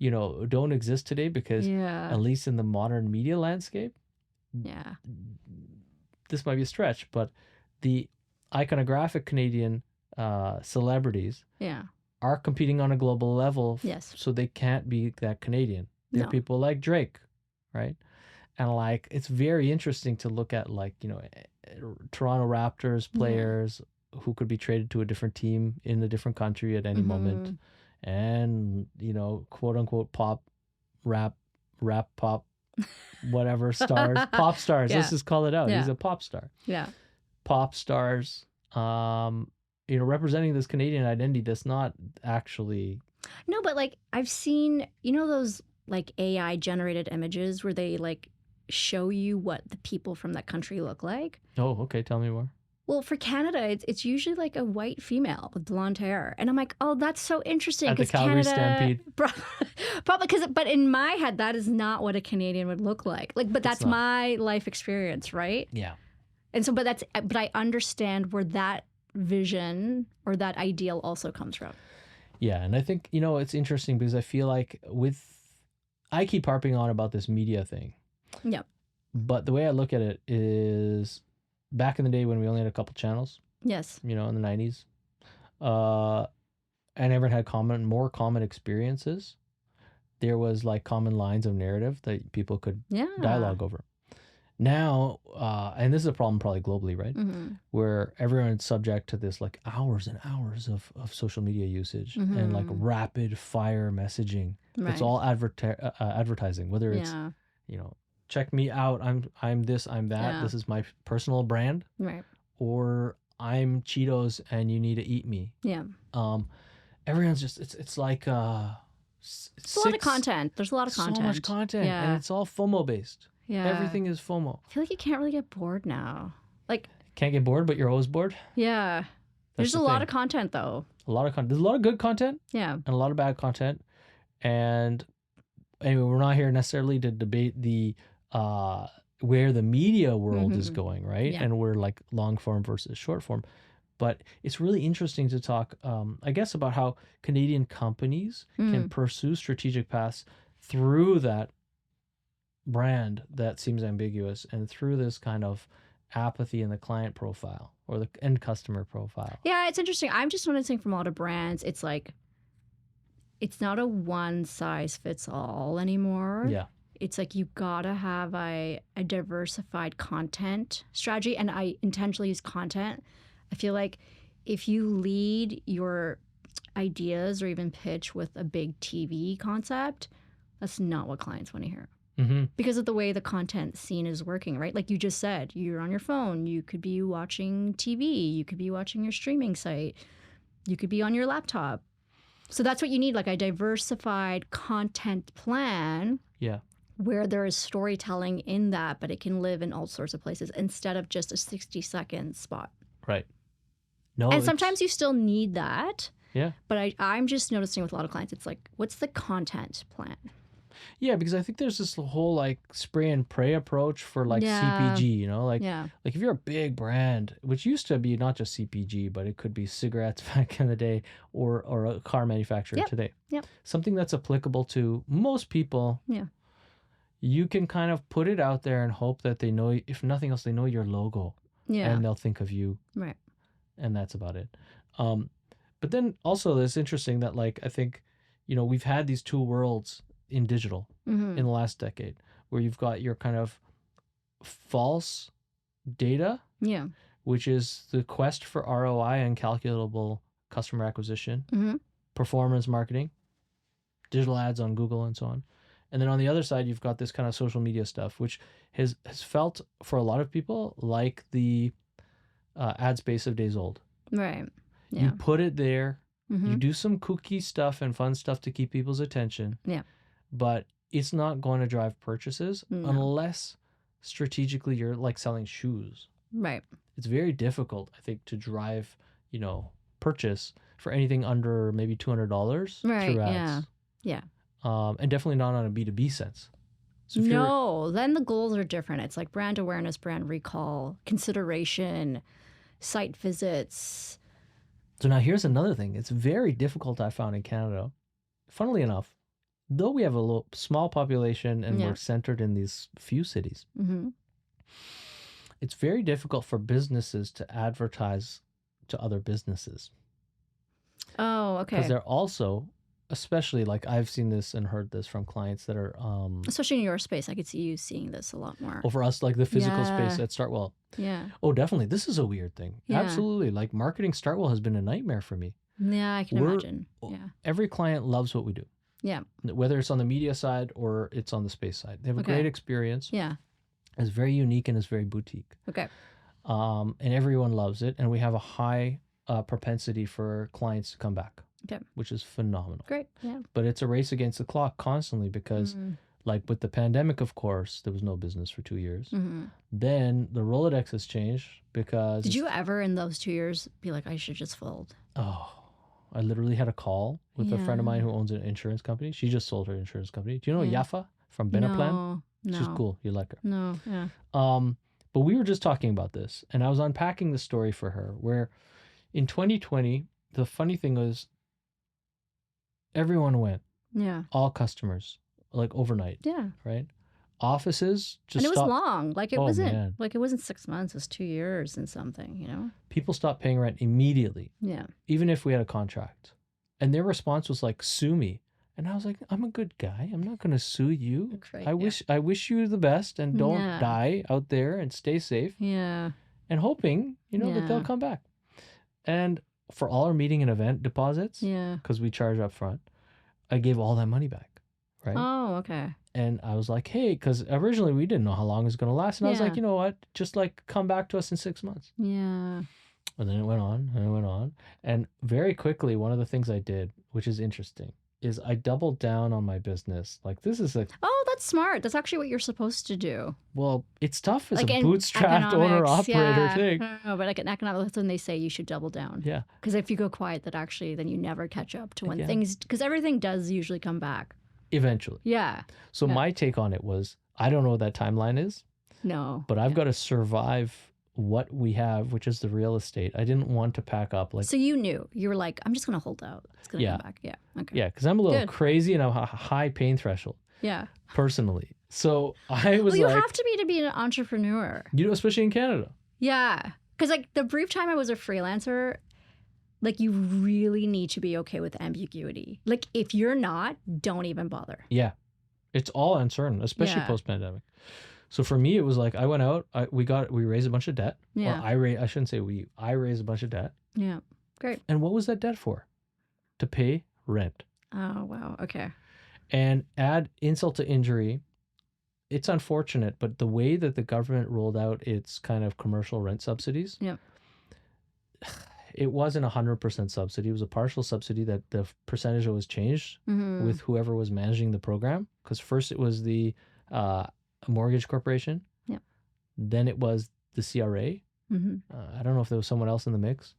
don't exist today because at least in the modern media landscape, this might be a stretch, but the iconographic Canadian celebrities are competing on a global level. Yes. So they can't be that Canadian. They're people like Drake, right? And like, it's very interesting to look at like, Toronto Raptors players who could be traded to a different team in a different country at any moment. And, quote unquote pop, rap pop, whatever stars, pop stars. Let's just call it out. He's a pop star. Yeah. Pop stars, representing this Canadian identity that's not actually... No, but like I've seen, those like AI generated images where they like show you what the people from that country look like. Oh, okay. Tell me more. Well, for Canada, it's usually like a white female with blonde hair. And I'm like, oh, that's so interesting. At the Calgary Stampede. Probably but in my head, that is not what a Canadian would look like. But that's my life experience, right? Yeah. And so, but I understand where that vision or that ideal also comes from. Yeah. And I think, it's interesting because I feel like I keep harping on about this media thing. Yeah. But the way I look at it is back in the day when we only had a couple channels. Yes. In the 90s. And everyone had more common experiences. There was like common lines of narrative that people could dialogue over. Now, and this is a problem probably globally, right? Where everyone's subject to this like hours and hours of social media usage and like rapid fire messaging. Right. It's all advertising, whether it's, check me out, I'm this, I'm that, this is my personal brand. Right. Or I'm Cheetos and you need to eat me. Yeah. Everyone's just, it's like, it's a lot of content. There's a lot of content. So much content. Yeah. And it's all FOMO based. Yeah. Everything is FOMO. I feel like you can't really get bored now. Like, can't get bored, but you're always bored. Yeah. There's a lot of content though. A lot of content. There's a lot of good content. Yeah. And a lot of bad content. And anyway, we're not here necessarily to debate the where the media world is going, right? Yeah. And we're like long form versus short form. But it's really interesting to talk, I guess, about how Canadian companies can pursue strategic paths through that brand that seems ambiguous and through this kind of apathy in the client profile or the end customer profile. Yeah, it's interesting. I'm just noticing from a lot of brands, it's like, it's not a one size fits all anymore. Yeah. It's like you gotta have a diversified content strategy, and I intentionally use content. I feel like if you lead your ideas or even pitch with a big TV concept, that's not what clients want to hear. Mm-hmm. Because of the way the content scene is working, right? Like you just said, you're on your phone. You could be watching TV. You could be watching your streaming site. You could be on your laptop. So that's what you need, like a diversified content plan. Yeah. Where there is storytelling in that, but it can live in all sorts of places instead of just a 60-second spot. Right. No. And sometimes you still need that. Yeah. But I'm just noticing with a lot of clients, it's like, what's the content plan? Yeah, because I think there's this whole like spray and pray approach for like CPG, you know, like if you're a big brand, which used to be not just CPG, but it could be cigarettes back in the day or a car manufacturer today. Yep. Something that's applicable to most people. Yeah. You can kind of put it out there and hope that they know, if nothing else, they know your logo. Yeah. And they'll think of you. Right. And that's about it. But then also it's interesting that like, I think, you know, we've had these two worlds in digital in the last decade where you've got your kind of false data, which is the quest for ROI and calculable customer acquisition, performance marketing, digital ads on Google and so on. And then on the other side, you've got this kind of social media stuff, which has felt for a lot of people like the ad space of days old. Right. Yeah. You put it there, you do some kooky stuff and fun stuff to keep people's attention. Yeah. But it's not going to drive purchases unless strategically you're like selling shoes. Right. It's very difficult, I think, to drive, you know, purchase for anything under maybe $200 through ads. Yeah. And definitely not on a B2B sense. So no, then the goals are different. It's like brand awareness, brand recall, consideration, site visits. So now here's another thing. It's very difficult, I found, in Canada. Funnily enough, though we have a small population and we're centered in these few cities, it's very difficult for businesses to advertise to other businesses. Oh, okay. Because they're also, especially like I've seen this and heard this from clients that are... especially in your space, I could see you seeing this a lot more. Over us, like the physical space at StartWell. Yeah. Oh, definitely. This is a weird thing. Yeah. Absolutely. Like marketing StartWell has been a nightmare for me. Yeah, I can imagine. Yeah. Every client loves what we do. Yeah. Whether it's on the media side or it's on the space side. They have a great experience. Yeah. It's very unique and it's very boutique. Okay. And everyone loves it. And we have a high propensity for clients to come back. Okay. Which is phenomenal. Great. Yeah. But it's a race against the clock constantly because like with the pandemic, of course, there was no business for 2 years. Then the Rolodex has changed because... Did you ever in those 2 years be like, I should just fold? Oh, I literally had a call with a friend of mine who owns an insurance company. She just sold her insurance company. Do you know Yafa from Benaplan? No. She's cool. You like her. No. Yeah. But we were just talking about this and I was unpacking the story for her where in 2020, the funny thing was everyone went. Yeah. All customers, like overnight. Yeah. Right? Offices just and it was stopped. long. Like it wasn't 6 months, it was 2 years and something, you know? People stopped paying rent immediately. Yeah. Even if we had a contract. And their response was like, sue me. And I was like, I'm a good guy. I'm not going to sue you. Great, I wish you the best and don't die out there and stay safe. Yeah. And hoping, you know, that they'll come back. And for all our meeting and event deposits, because we charge up front, I gave all that money back. Right? Oh, okay. And I was like, hey, because originally we didn't know how long it was going to last. And I was like, you know what? Just like come back to us in 6 months. Yeah. And then it went on and it went on. And very quickly, one of the things I did, which is interesting, is I doubled down on my business. Like this is a... Oh, that's smart. That's actually what you're supposed to do. Well, it's tough as like a bootstrapped owner-operator thing. No, but like in economics, that's when they say you should double down. Yeah. Because if you go quiet, that actually then you never catch up to when things... Because everything does usually come back. Eventually. Yeah. So my take on it was, I don't know what that timeline is. No. But I've got to survive what we have, which is the real estate. I didn't want to pack up. Like. So you knew. You were like, I'm just going to hold out. It's going to come back. Yeah. Okay. Yeah, because I'm a little crazy and I have a high pain threshold. Yeah. Personally. So I was you have to be an entrepreneur. You know, especially in Canada. Yeah. Because like the brief time I was a freelancer, like you really need to be okay with ambiguity. Like if you're not, don't even bother. Yeah. It's all uncertain, especially post-pandemic. So for me, it was like I went out, we raised a bunch of debt. Yeah. Or I shouldn't say we. I raised a bunch of debt. Yeah. Great. And what was that debt for? To pay rent. Oh, wow. Okay. And add insult to injury. It's unfortunate, but the way that the government rolled out its kind of commercial rent subsidies, Yep. it wasn't 100% subsidy. It was a partial subsidy that the percentage was changed with whoever was managing the program. Because first it was the mortgage corporation. Yep. Then it was the CRA. I don't know if there was someone else in the mix.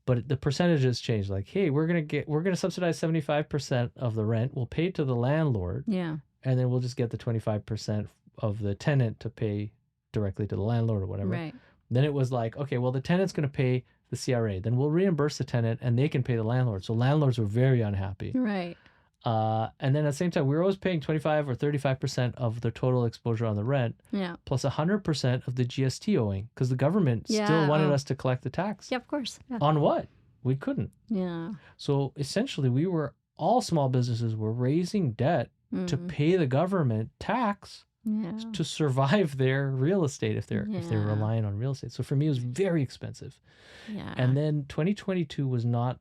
But the percentages changed. Like, hey, we're gonna subsidize 75% of the rent. We'll pay to the landlord. Yeah. And then we'll just get the 25% of the tenant to pay directly to the landlord or whatever. Right. Then it was like, okay, well, the tenant's going to pay the CRA. Then we'll reimburse the tenant and they can pay the landlord. So landlords were very unhappy. Right. And then at the same time, we were always paying 25 or 35% of the total exposure on the rent, Yeah. plus 100% of the GST owing, because the government still wanted us to collect the tax. Yeah, of course. Yeah. On what? We couldn't. Yeah. So essentially, all small businesses were raising debt to pay the government tax to survive their real estate if they're relying on real estate. So for me, it was very expensive. Yeah. And then 2022 was not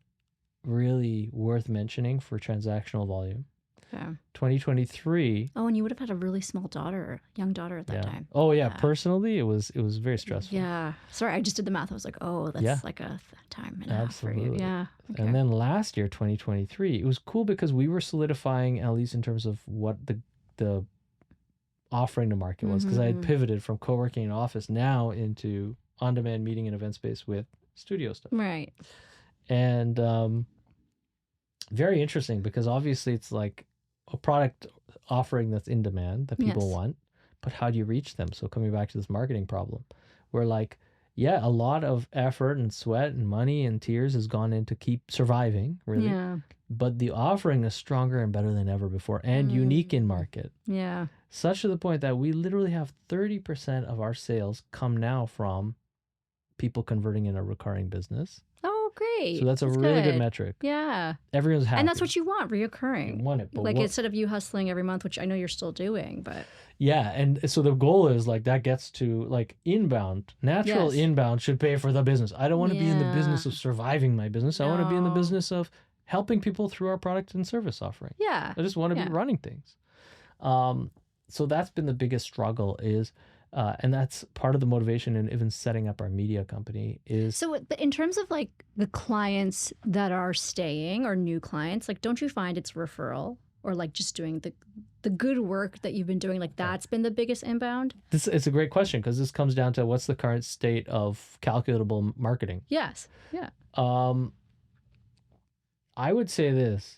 really worth mentioning for transactional volume. Okay. 2023. Oh, and you would have had a really small young daughter at that time. Oh yeah. Personally, it was very stressful. Yeah. Sorry, I just did the math. I was like, oh, that's like a time and a half for you. Yeah. Okay. And then last year, 2023, it was cool because we were solidifying, at least in terms of what the offering to market was, because I had pivoted from co-working and office now into on-demand meeting and event space with studio stuff. Right. And very interesting because obviously it's like a product offering that's in demand that people want, but how do you reach them? So coming back to this marketing problem, where like, a lot of effort and sweat and money and tears has gone into keep surviving, really. Yeah. But the offering is stronger and better than ever before and unique in market. Yeah. Such to the point that we literally have 30% of our sales come now from people converting in a recurring business. Oh, great. So that's a really good metric. Yeah. Everyone's happy. And that's what you want, reoccurring. You want it. But like instead of you hustling every month, which I know you're still doing, but. Yeah. And so the goal is like that gets to like inbound. Natural inbound should pay for the business. I don't want to be in the business of surviving my business. I want to be in the business of helping people through our product and service offering. Yeah. I just want to be running things. So that's been the biggest struggle is, and that's part of the motivation in even setting up our media company is. So in terms of like the clients that are staying or new clients, like don't you find it's referral or like just doing the good work that you've been doing, like that's been the biggest inbound? It's a great question because this comes down to what's the current state of calculable marketing. Yes. Yeah. I would say this.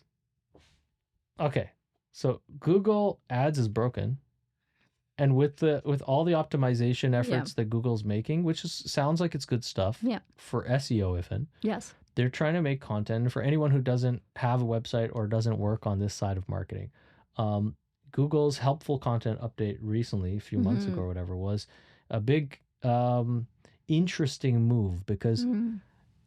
Okay. So Google Ads is broken. And with all the optimization efforts that Google's making, which sounds like it's good stuff for SEO even. Yes. They're trying to make content. And for anyone who doesn't have a website or doesn't work on this side of marketing, Google's helpful content update recently, a few months ago or whatever, was a big interesting move because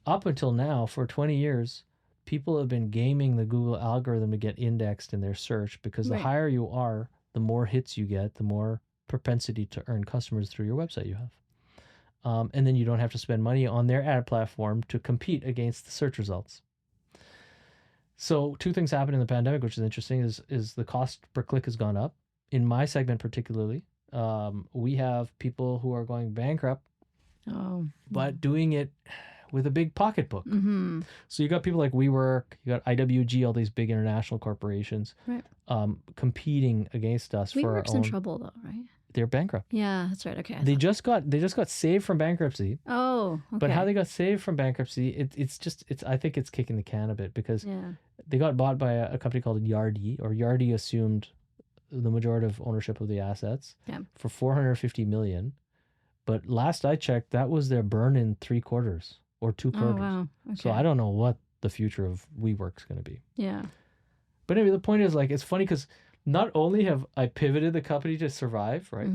up until now, for 20 years, people have been gaming the Google algorithm to get indexed in their search because the higher you are, the more hits you get, the more propensity to earn customers through your website you have. And then you don't have to spend money on their ad platform to compete against the search results. So two things happened in the pandemic, which is interesting, is the cost per click has gone up. In my segment particularly, we have people who are going bankrupt, but doing it with a big pocketbook. So you got people like WeWork, you got IWG, all these big international corporations competing against us for our own. WeWork's in trouble though, right? They're bankrupt. Yeah, that's right. Okay. They just got saved from bankruptcy. Oh, okay. But how they got saved from bankruptcy, I think it's kicking the can a bit because they got bought by a company called Yardi, or Yardi assumed the majority of ownership of the assets for $450 million. But last I checked, that was their burn in 3 quarters or 2 quarters. Oh, wow. Okay. So I don't know what the future of WeWork's going to be. Yeah. But anyway, the point is like, it's funny because not only have I pivoted the company to survive, right?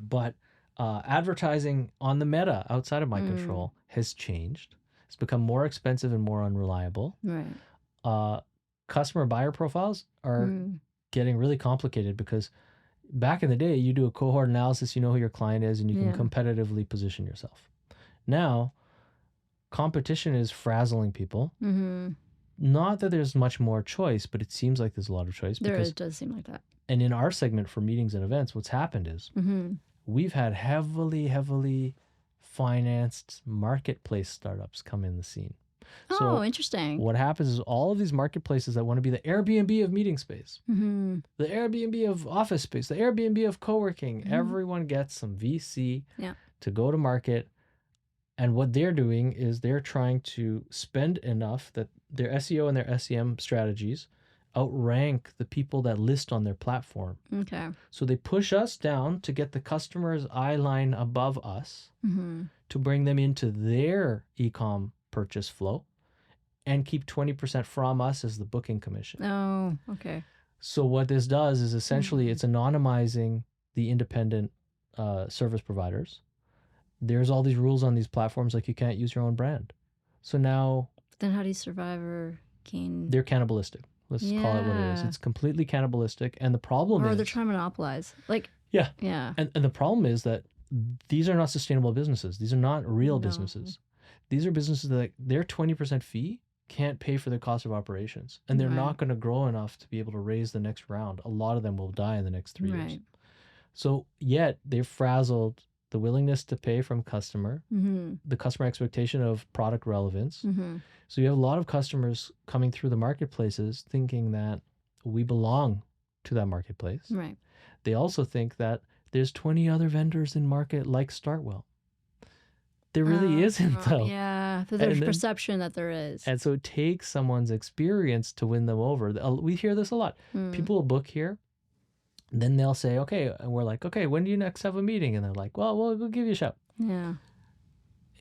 But advertising on the meta outside of my control has changed. It's become more expensive and more unreliable. Right. Customer buyer profiles are getting really complicated because back in the day, you do a cohort analysis, you know who your client is, and you can competitively position yourself. Now, competition is frazzling people. Mm-hmm. Not that there's much more choice, but it seems like there's a lot of choice. Does seem like that. And in our segment for meetings and events, what's happened is we've had heavily financed marketplace startups come in the scene. So interesting. What happens is all of these marketplaces that want to be the Airbnb of meeting space, the Airbnb of office space, the Airbnb of co-working, everyone gets some VC to go to market. And what they're doing is they're trying to spend enough that their SEO and their SEM strategies outrank the people that list on their platform. Okay. So they push us down to get the customer's eye line above us to bring them into their e-com purchase flow and keep 20% from us as the booking commission. Oh, okay. So what this does is essentially it's anonymizing the independent service providers. There's all these rules on these platforms, like you can't use your own brand. So now... Then how do you survive or gain... They're cannibalistic. Let's call it what it is. It's completely cannibalistic. And the problem is... Or they're trying to monopolize. Like... Yeah. Yeah. And the problem is that these are not sustainable businesses. These are not real businesses. These are businesses that their 20% fee can't pay for their cost of operations. And they're not going to grow enough to be able to raise the next round. A lot of them will die in the next 3 years. So yet they've frazzled the willingness to pay from customer, the customer expectation of product relevance. So you have a lot of customers coming through the marketplaces thinking that we belong to that marketplace. Right. They also think that there's 20 other vendors in market like StartWell. There really isn't, though. Yeah, there's perception that there is. And so it takes someone's experience to win them over. We hear this a lot. People will book here. Then they'll say, okay, and we're like, okay, when do you next have a meeting? And they're like, well, we'll give you a shout. Yeah.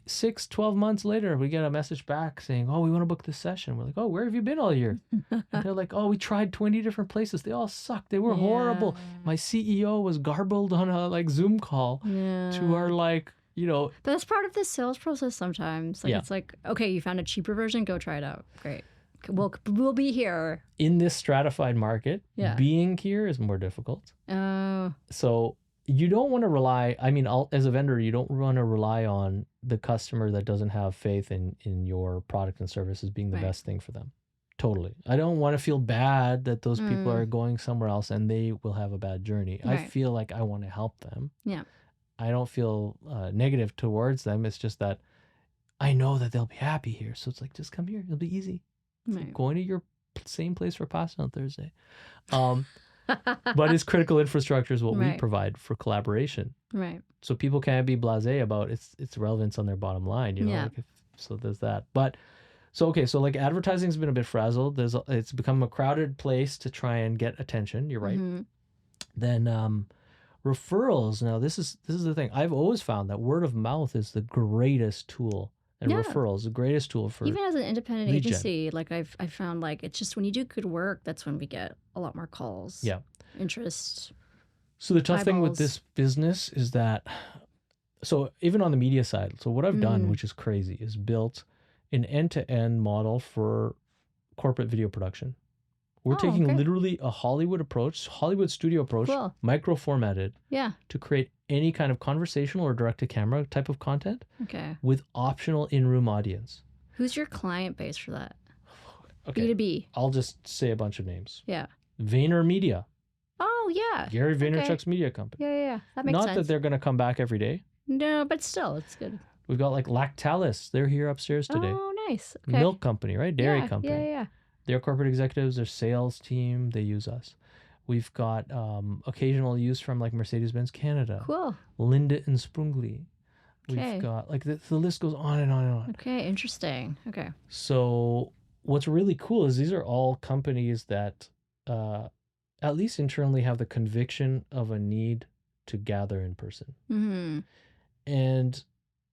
6-12 months later, we get a message back saying, oh, we want to book this session. We're like, oh, where have you been all year? And they're like, oh, we tried 20 different places. They all sucked. They were horrible. My CEO was garbled on a Zoom call to our But that's part of the sales process sometimes. It's like, okay, you found a cheaper version, go try it out. Great. We'll be here. In this stratified market, being here is more difficult. Oh. So you don't want to rely, as a vendor, you don't want to rely on the customer that doesn't have faith in your product and services being the best thing for them. Totally. I don't want to feel bad that those people are going somewhere else and they will have a bad journey. I feel like I want to help them. Yeah. I don't feel negative towards them. It's just that I know that they'll be happy here. So it's like, just come here. It'll be easy. It's like going to your same place for pasta on Thursday. But it's critical infrastructure is what we provide for collaboration. Right. So people can't be blasé about its relevance on their bottom line. So there's that. But so advertising has been a bit frazzled. It's become a crowded place to try and get attention. You're right. Then referrals. Now this is the thing. I've always found that word of mouth is the greatest tool. And referrals, the greatest tool for even as an independent agency, I've found it's just when you do good work, that's when we get a lot more calls. Yeah. Interest. So the tough thing with this business is that, so even on the media side, so what I've done, which is crazy, is built an end-to-end model for corporate video production. We're taking literally a Hollywood studio approach, micro-formatted, to create any kind of conversational or direct-to-camera type of content with optional in-room audience. Who's your client base for that? Okay. B2B. I'll just say a bunch of names. Yeah. VaynerMedia. Oh, yeah. Gary Vaynerchuk's media company. Yeah. That makes sense. Not that they're going to come back every day. No, but still, it's good. We've got Lactalis. They're here upstairs today. Oh, nice. Okay. Milk company, right? Dairy company. Yeah. Their corporate executives, their sales team, they use us. We've got occasional use from Mercedes-Benz Canada. Cool. Linda and Sprungli. Okay. We've got the list goes on and on and on. Okay, interesting. Okay. So what's really cool is these are all companies that at least internally have the conviction of a need to gather in person. Mm-hmm. And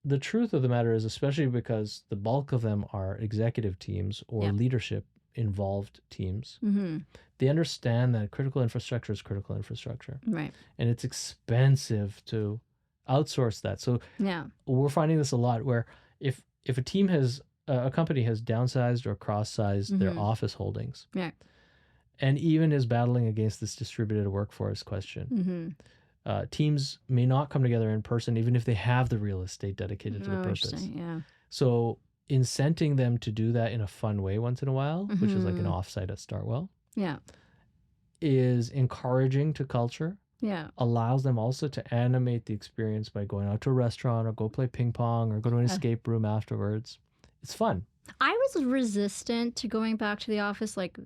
the truth of the matter is, especially because the bulk of them are executive teams or leadership involved teams, they understand that critical infrastructure is critical infrastructure. Right. And it's expensive to outsource that. So we're finding this a lot where if a team a company has downsized or cross-sized their office holdings, and even is battling against this distributed workforce question, teams may not come together in person even if they have the real estate dedicated to the purpose. Yeah. So incenting them to do that in a fun way once in a while, which is like an offsite at StartWell, is encouraging to culture. Yeah. Allows them also to animate the experience by going out to a restaurant or go play ping pong or go to an escape room afterwards. It's fun. I was resistant to going back to the office. Like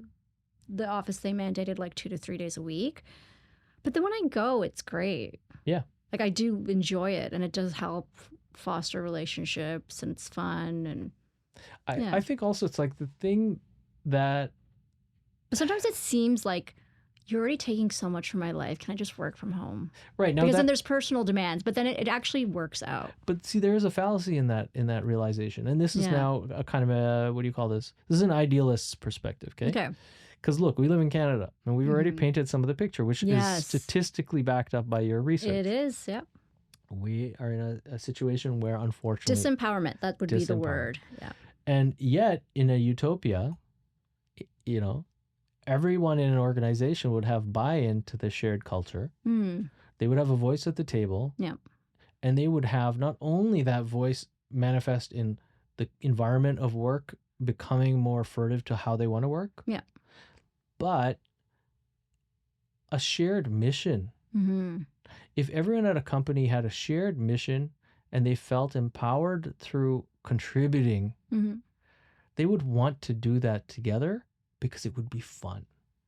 the office, they mandated like 2 to 3 days a week. But then when I go, it's great. Yeah. Like I do enjoy it, and it does help foster relationships, and it's fun. And I think also it's like the thing that... But sometimes it seems like you're already taking so much from my life. Can I just work from home? Right. Now because then there's personal demands, but then it actually works out. But see, there is a fallacy in that realization. And this is now a kind of a, what do you call this? This is an idealist's perspective, okay? Okay. Because look, we live in Canada, and we've already painted some of the picture, which is statistically backed up by your research. It is, yep. We are in a situation where, unfortunately... Disempowerment, that would be the word. Yeah. And yet, in a utopia, you know, everyone in an organization would have buy-in to the shared culture. They would have a voice at the table. Yeah. And they would have not only that voice manifest in the environment of work becoming more furtive to how they want to work. Yeah. But a shared mission. If everyone at a company had a shared mission and they felt empowered through contributing, they would want to do that together because it would be fun.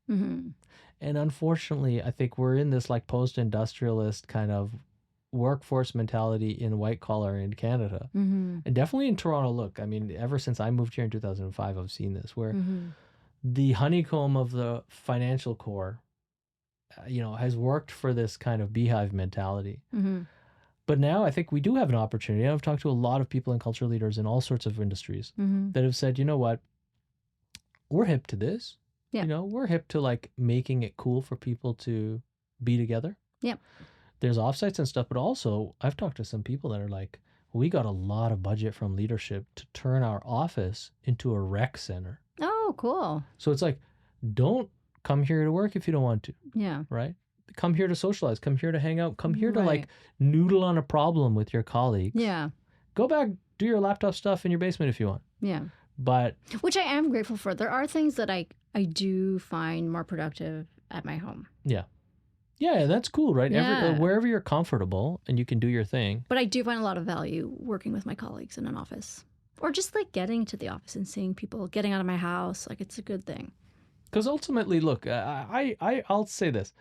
And unfortunately, I think we're in this like post-industrialist kind of workforce mentality in white collar in Canada. And definitely in Toronto. Look, I mean, ever since I moved here in 2005, I've seen this where the honeycomb of the financial core, you know, has worked for this kind of beehive mentality. But now I think we do have an opportunity. I've talked to a lot of people and culture leaders in all sorts of industries that have said, you know what, we're hip to this. You know, we're hip to like making it cool for people to be together. There's offsites and stuff, but also I've talked to some people that are like, we got a lot of budget from leadership to turn our office into a rec center. Oh, cool. So it's like, don't come here to work if you don't want to. Yeah. Right? Come here to socialize. Come here to hang out. Come here to like noodle on a problem with your colleagues. Yeah. Go back, do your laptop stuff in your basement if you want. Yeah. But... Which I am grateful for. There are things that I do find more productive at my home. Yeah. Yeah, that's cool, right? Yeah. Wherever you're comfortable and you can do your thing. But I do find a lot of value working with my colleagues in an office. Or just like getting to the office and seeing people, getting out of my house. Like it's a good thing. Because ultimately, look, I'll say this.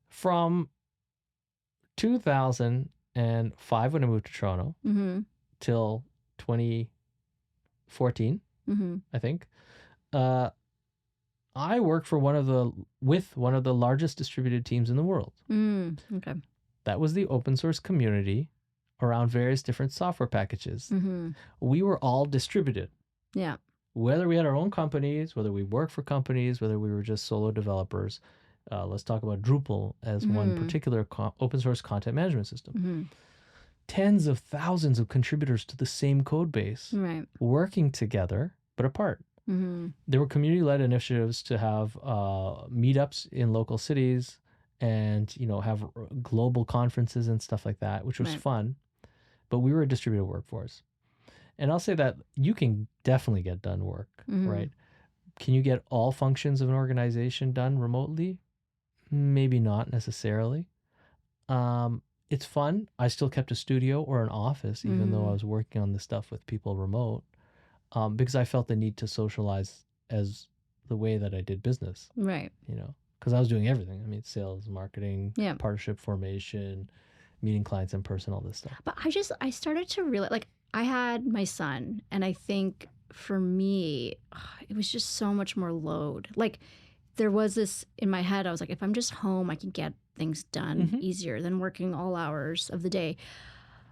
From 2005 when I moved to Toronto till 2014, I think, I worked for one of the largest distributed teams in the world. Okay. That was the open source community around various different software packages. We were all distributed. Yeah. Whether we had our own companies, whether we worked for companies, whether we were just solo developers. Let's talk about Drupal as one particular open source content management system. Tens of thousands of contributors to the same code base, working together, but apart. There were community-led initiatives to have meetups in local cities and, you know, have global conferences and stuff like that, which was fun. But we were a distributed workforce. And I'll say that you can definitely get done work, right? Can you get all functions of an organization done remotely? Maybe not necessarily. It's fun. I still kept a studio or an office, even though I was working on this stuff with people remote, because I felt the need to socialize as the way that I did business. Right. You know, because I was doing everything. I mean, sales, marketing, partnership formation, meeting clients in person, all this stuff. But I started to realize, like, I had my son, and I think for me, it was just so much more load. Like, there was this in my head, I was like, if I'm just home, I can get things done easier than working all hours of the day.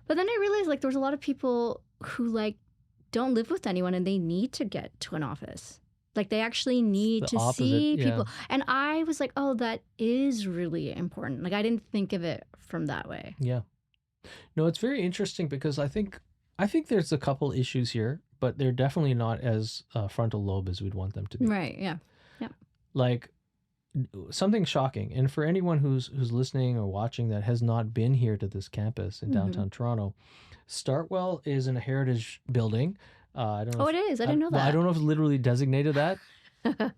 But then I realized, like, there was a lot of people who, like, don't live with anyone and they need to get to an office. Like, they actually need to see people. And I was like, oh, that is really important. Like, I didn't think of it from that way. Yeah. No, it's very interesting because I think there's a couple issues here, but they're definitely not as frontal lobe as we'd want them to be. Right, yeah. Yeah. Like, something shocking. And for anyone who's listening or watching that has not been here to this campus in downtown Toronto, StartWell is in a heritage building I don't know. Oh, it is. I didn't know Well, that. I don't know if it's literally designated that,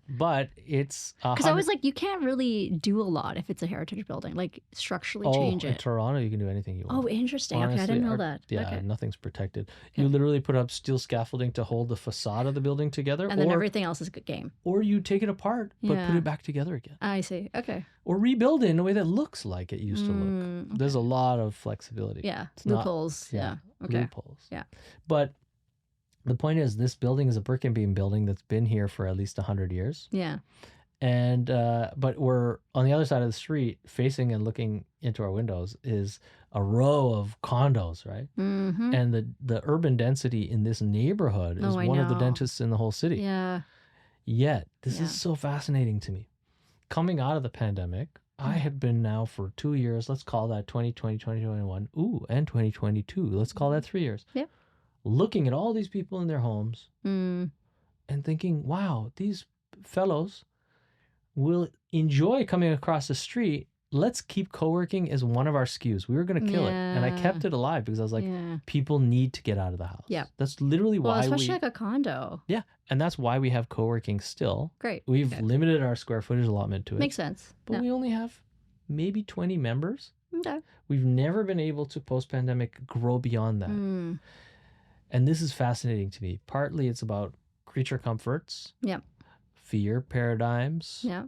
but it's Because I was like, you can't really do a lot if it's a heritage building, like structurally change in it. Toronto, you can do anything you want. Oh, interesting. Okay, I Honestly, didn't know that. Yeah, Okay. nothing's protected. Okay. You literally put up steel scaffolding to hold the facade of the building together, And then everything else is a good game. or you take it apart but put Yeah. it back together again, I see. Okay. or rebuild it in a way that looks like it used to look. Mm, There's a lot of flexibility. yeah. It's not- Loopholes. Yeah. Okay. Loopholes. Yeah. But the point is, this building is a brick and beam building that's been here for at least 100 years. Yeah. And but we're on the other side of the street, facing and looking into our windows is a row of condos, right? Mm-hmm. And the urban density in this neighborhood is Oh, I one of the know. densest in the whole city. Yeah. Yet this Yeah. is so fascinating to me. Coming out of the pandemic, I had been now for 2 years. Let's call that 2020, 2021. Ooh, and 2022. Let's call that 3 years. Yep. Looking at all these people in their homes Mm. and thinking, wow, these fellows will enjoy coming across the street. Let's keep co-working as one of our SKUs. We were going to kill it. And I Yeah. kept it alive because I was like, Yeah. people need to get out of the house. Yeah. That's literally Well, why especially like a condo. and that's why we have co-working still. Great. We've Okay. limited our square footage allotment to it. Makes sense. But Yeah. we only have maybe 20 members. Okay. We've never been able to post-pandemic grow beyond that. Mm. And this is fascinating to me. Partly it's about creature comforts, Yep. fear paradigms, Yeah.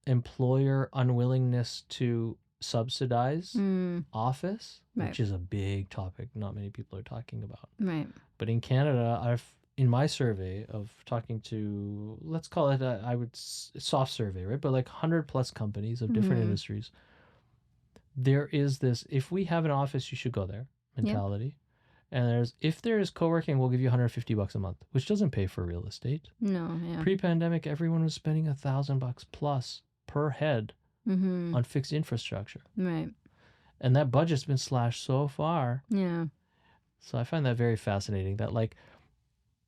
employer unwillingness to subsidize Mm. office, Right. which is a big topic not many people are talking about. Right. But in Canada, in my survey of talking to, let's call it soft survey, right? But like 100 plus companies of different Mhm. industries, there is this, if we have an office, you should go there mentality. And if there is co-working, we'll give you $150 a month, which doesn't pay for real estate. No. Yeah. Pre-pandemic, everyone was spending $1,000 plus per head Mm-hmm. on fixed infrastructure. Right. And that budget's been slashed so far. Yeah. So I find that very fascinating that like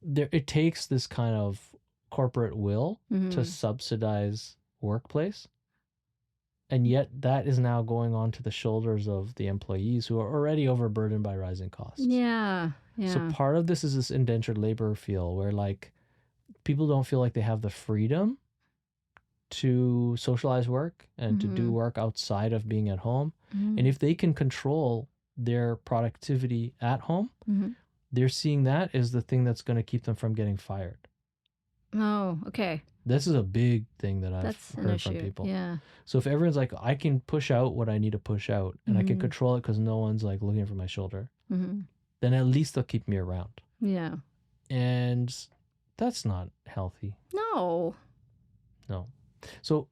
it takes this kind of corporate will Mm-hmm. to subsidize workplace. And yet that is now going on to the shoulders of the employees who are already overburdened by rising costs. Yeah. Yeah. So part of this is this indentured labor feel where like people don't feel like they have the freedom to socialize work and to do Mhm. work outside of being at home. Mhm. And if they can control their productivity at home, Mhm. they're seeing that as the thing that's going to keep them from getting fired. Oh, okay. This is a big thing that I've That's an heard issue. from people. Yeah. So if everyone's like, I can push out what I need to push out and I can Mhm. control it because no one's like looking over my shoulder, Mm-hmm. then at least they'll keep me around. Yeah. And that's not healthy. No. No. So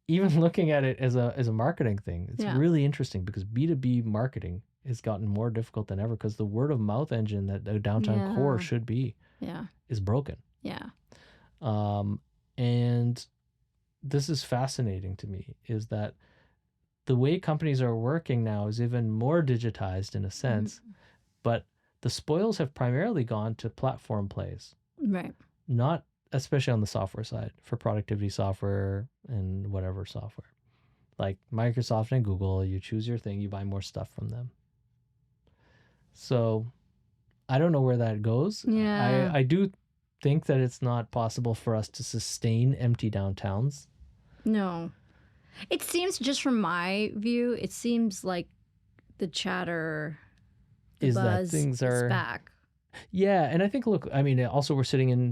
even looking at it as a marketing thing, it's Yeah. really interesting because B2B marketing has gotten more difficult than ever because the word of mouth engine that the downtown core Yeah. should be Yeah. is broken. Yeah. And this is fascinating to me, is that the way companies are working now is even more digitized in a sense, but the spoils have primarily gone to platform plays, Right. not especially on the software side for productivity software and whatever software. Like Microsoft and Google, you choose your thing, you buy more stuff from them. So I don't know where that goes. Yeah. I do think that it's not possible for us to sustain empty downtowns. No. It seems, just from my view, it seems like the chatter, the Is that buzz things is are back. Yeah, and I think look, I mean, also we're sitting in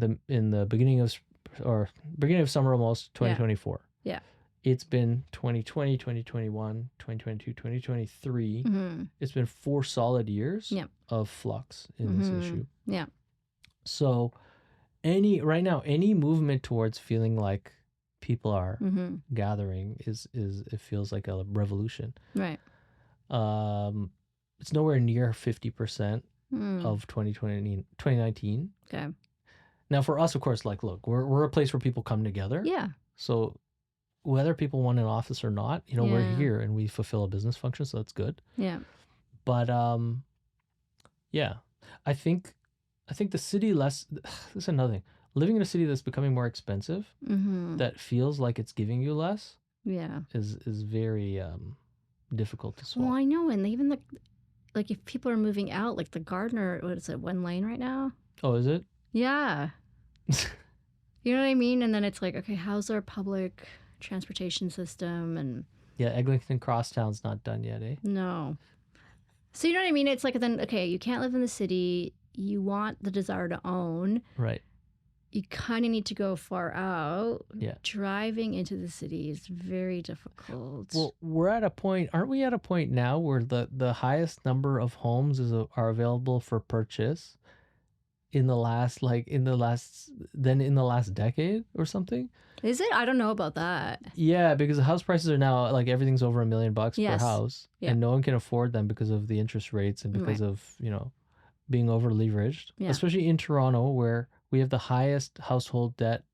the beginning of summer almost 2024. Yeah. It's been 2020, 2021, 2022, 2023. Mm-hmm. It's been 4 solid years Yeah. of flux in this Mhm. issue. Yeah. So right now any movement towards feeling like people are Mm-hmm. gathering is it feels like a revolution. Right. It's nowhere near 50% Mm. of 2019. Okay. Now for us, of course, like, look, we're a place where people come together. Yeah. So whether people want an office or not, we're Yeah. here and we fulfill a business function, so that's good. Yeah. But yeah, I think the city this is another thing. Living in a city that's becoming more expensive, Mm-hmm. that feels like it's giving you less, Yeah. is very difficult to swallow. Well, I know, and even like if people are moving out, like the Gardner, what is it, 1 lane right now? Oh, is it? Yeah. You know what I mean? And then it's like, okay, how's our public transportation system? And Yeah, Eglinton Crosstown's not done yet, eh? no. So you know what I mean? It's like then, okay, you can't live in the city. You want the desire to own. Right. You kind of need to go far out. Yeah. Driving into the city is very difficult. Well, aren't we at a point now where the highest number of homes are available for purchase in the last decade or something? Is it? I don't know about that. Yeah, because the house prices are now like everything's over $1 million per Yes. house, Yeah. and no one can afford them because of the interest rates and because of, being over leveraged, Yeah. especially in Toronto where we have the highest household debt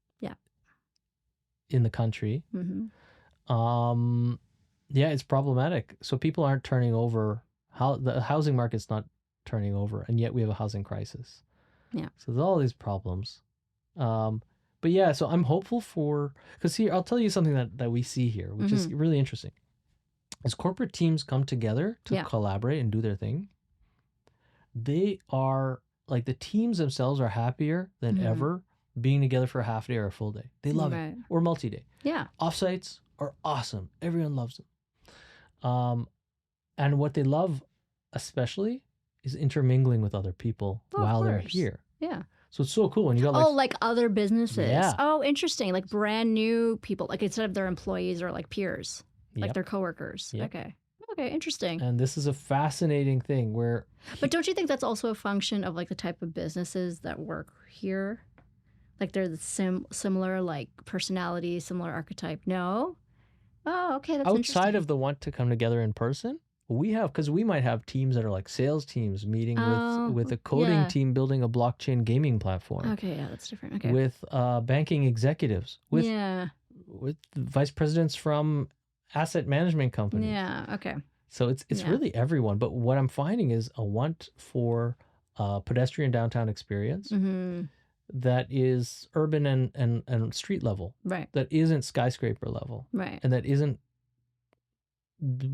in the country. Mm-hmm. Yeah, it's problematic. So people aren't turning over. The housing market's not turning over, and yet we have a housing crisis. Yeah. So there's all these problems. But yeah, so I'm hopeful because here, I'll tell you something that we see here, which is really interesting. As corporate teams come together to collaborate and do their thing, they are like the teams themselves are happier than ever being together for a half day or a full day. They love it. Or multi-day. Yeah. Offsites are awesome. Everyone loves them. And what they love especially is intermingling with other people while they're here. Yeah. So it's so cool when you got like other businesses. Yeah. Oh, interesting. Like brand new people, like instead of their employees or like peers, like Yep. their coworkers. Yep. Okay, interesting. And this is a fascinating thing where But don't you think that's also a function of like the type of businesses that work here? Like they're the similar like personality, similar archetype? No? Oh, okay, that's interesting. outside of the want to come together in person, because we might have teams that are like sales teams meeting with a coding team building a blockchain gaming platform. Okay, yeah, that's different. Okay. With banking executives, with vice presidents from asset management companies. Yeah, okay. So it's really everyone. But what I'm finding is a want for pedestrian downtown experience that is urban and street level. Right. That isn't skyscraper level. Right. And that isn't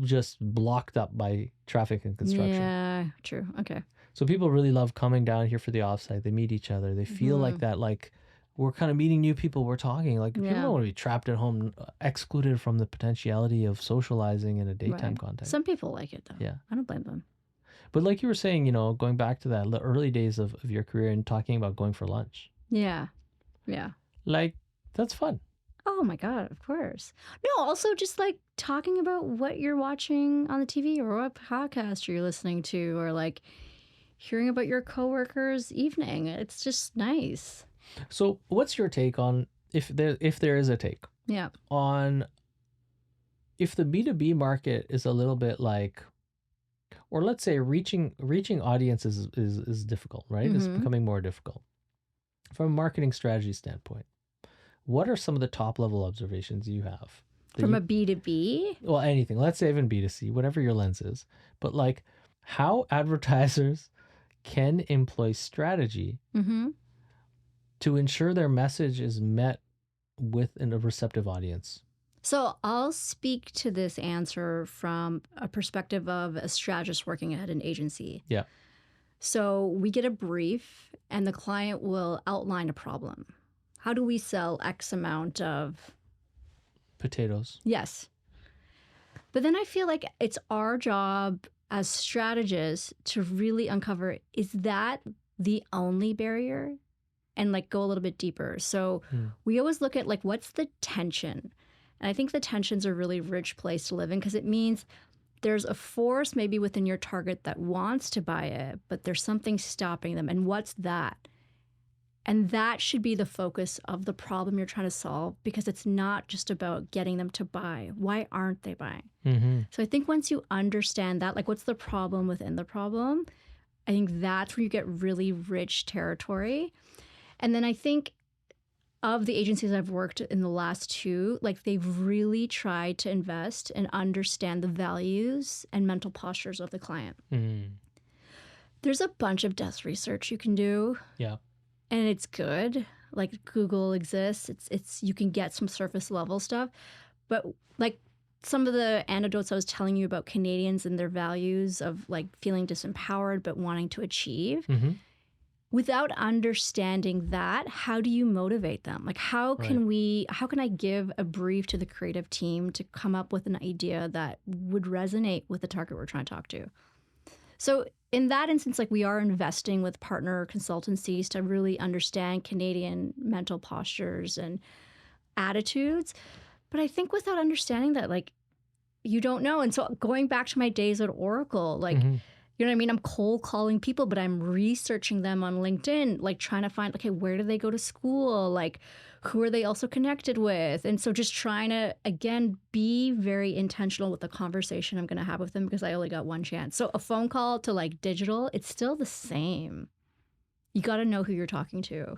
just blocked up by traffic and construction. Yeah, true. Okay. So people really love coming down here for the offsite. They meet each other. They feel like that, like we're kind of meeting new people. We're talking. Like people don't want to be trapped at home, excluded from the potentiality of socializing in a daytime context. Some people like it though. Yeah. I don't blame them. But like you were saying, going back to that, the early days of your career and talking about going for lunch. Yeah. Yeah. Like, that's fun. Oh my God, of course. No, also just like talking about what you're watching on the TV or what podcast you're listening to or like hearing about your coworkers' evening. It's just nice. So what's your take on, if there is a take, on if the B2B market is a little bit like, or let's say reaching audiences is difficult, right? It's becoming more difficult. From a marketing strategy standpoint, what are some of the top level observations you have? From a B2B? Well, anything. Let's say even B2C, whatever your lens is. But like how advertisers can employ strategy to ensure their message is met with a receptive audience. So I'll speak to this answer from a perspective of a strategist working at an agency. Yeah. So we get a brief and the client will outline a problem. How do we sell X amount of potatoes? Yes. But then I feel like it's our job as strategists to really uncover, is that the only barrier? And like go a little bit deeper. So we always look at like, what's the tension? And I think the tension's a really rich place to live in because it means there's a force maybe within your target that wants to buy it, but there's something stopping them. And what's that? And that should be the focus of the problem you're trying to solve because it's not just about getting them to buy. Why aren't they buying? So I think once you understand that, like what's the problem within the problem, I think that's where you get really rich territory. And then I think of the agencies I've worked in the last two, like they've really tried to invest and understand the values and mental postures of the client. There's a bunch of desk research you can do. Yeah. And it's good. Like Google exists. It's you can get some surface level stuff. But like some of the anecdotes I was telling you about Canadians and their values of like feeling disempowered but wanting to achieve. Without understanding that, how do you motivate them? Like how can I give a brief to the creative team to come up with an idea that would resonate with the target we're trying to talk to? So in that instance, like we are investing with partner consultancies to really understand Canadian mental postures and attitudes. But I think without understanding that, like, you don't know. And so going back to my days at Oracle, like, you know what I mean? I'm cold calling people, but I'm researching them on LinkedIn, like trying to find, okay, where do they go to school? Like, who are they also connected with? And so just trying to, again, be very intentional with the conversation I'm going to have with them because I only got one chance. So a phone call to like digital, it's still the same. You got to know who you're talking to.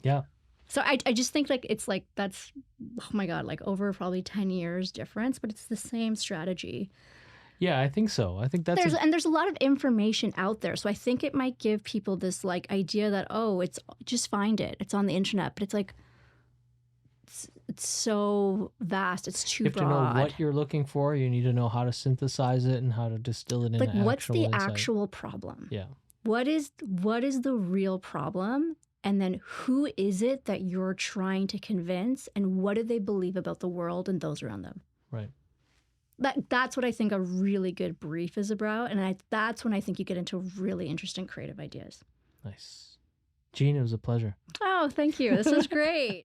Yeah. So I just think like it's like that's, oh my God, like over probably 10 years difference, but it's the same strategy. Yeah, I think so. I think that's there's a lot of information out there. So I think it might give people this like idea that, oh, it's just find it. It's on the internet. But it's like it's so vast. It's too broad. You have to know what you're looking for. You need to know how to synthesize it and how to distill it into like what's the insight. actual problem? Yeah. What is the real problem? And then who is it that you're trying to convince? And what do they believe about the world and those around them? Right. That's what I think a really good brief is about. And that's when I think you get into really interesting creative ideas. Nice. Jean, it was a pleasure. Oh, thank you. This was great.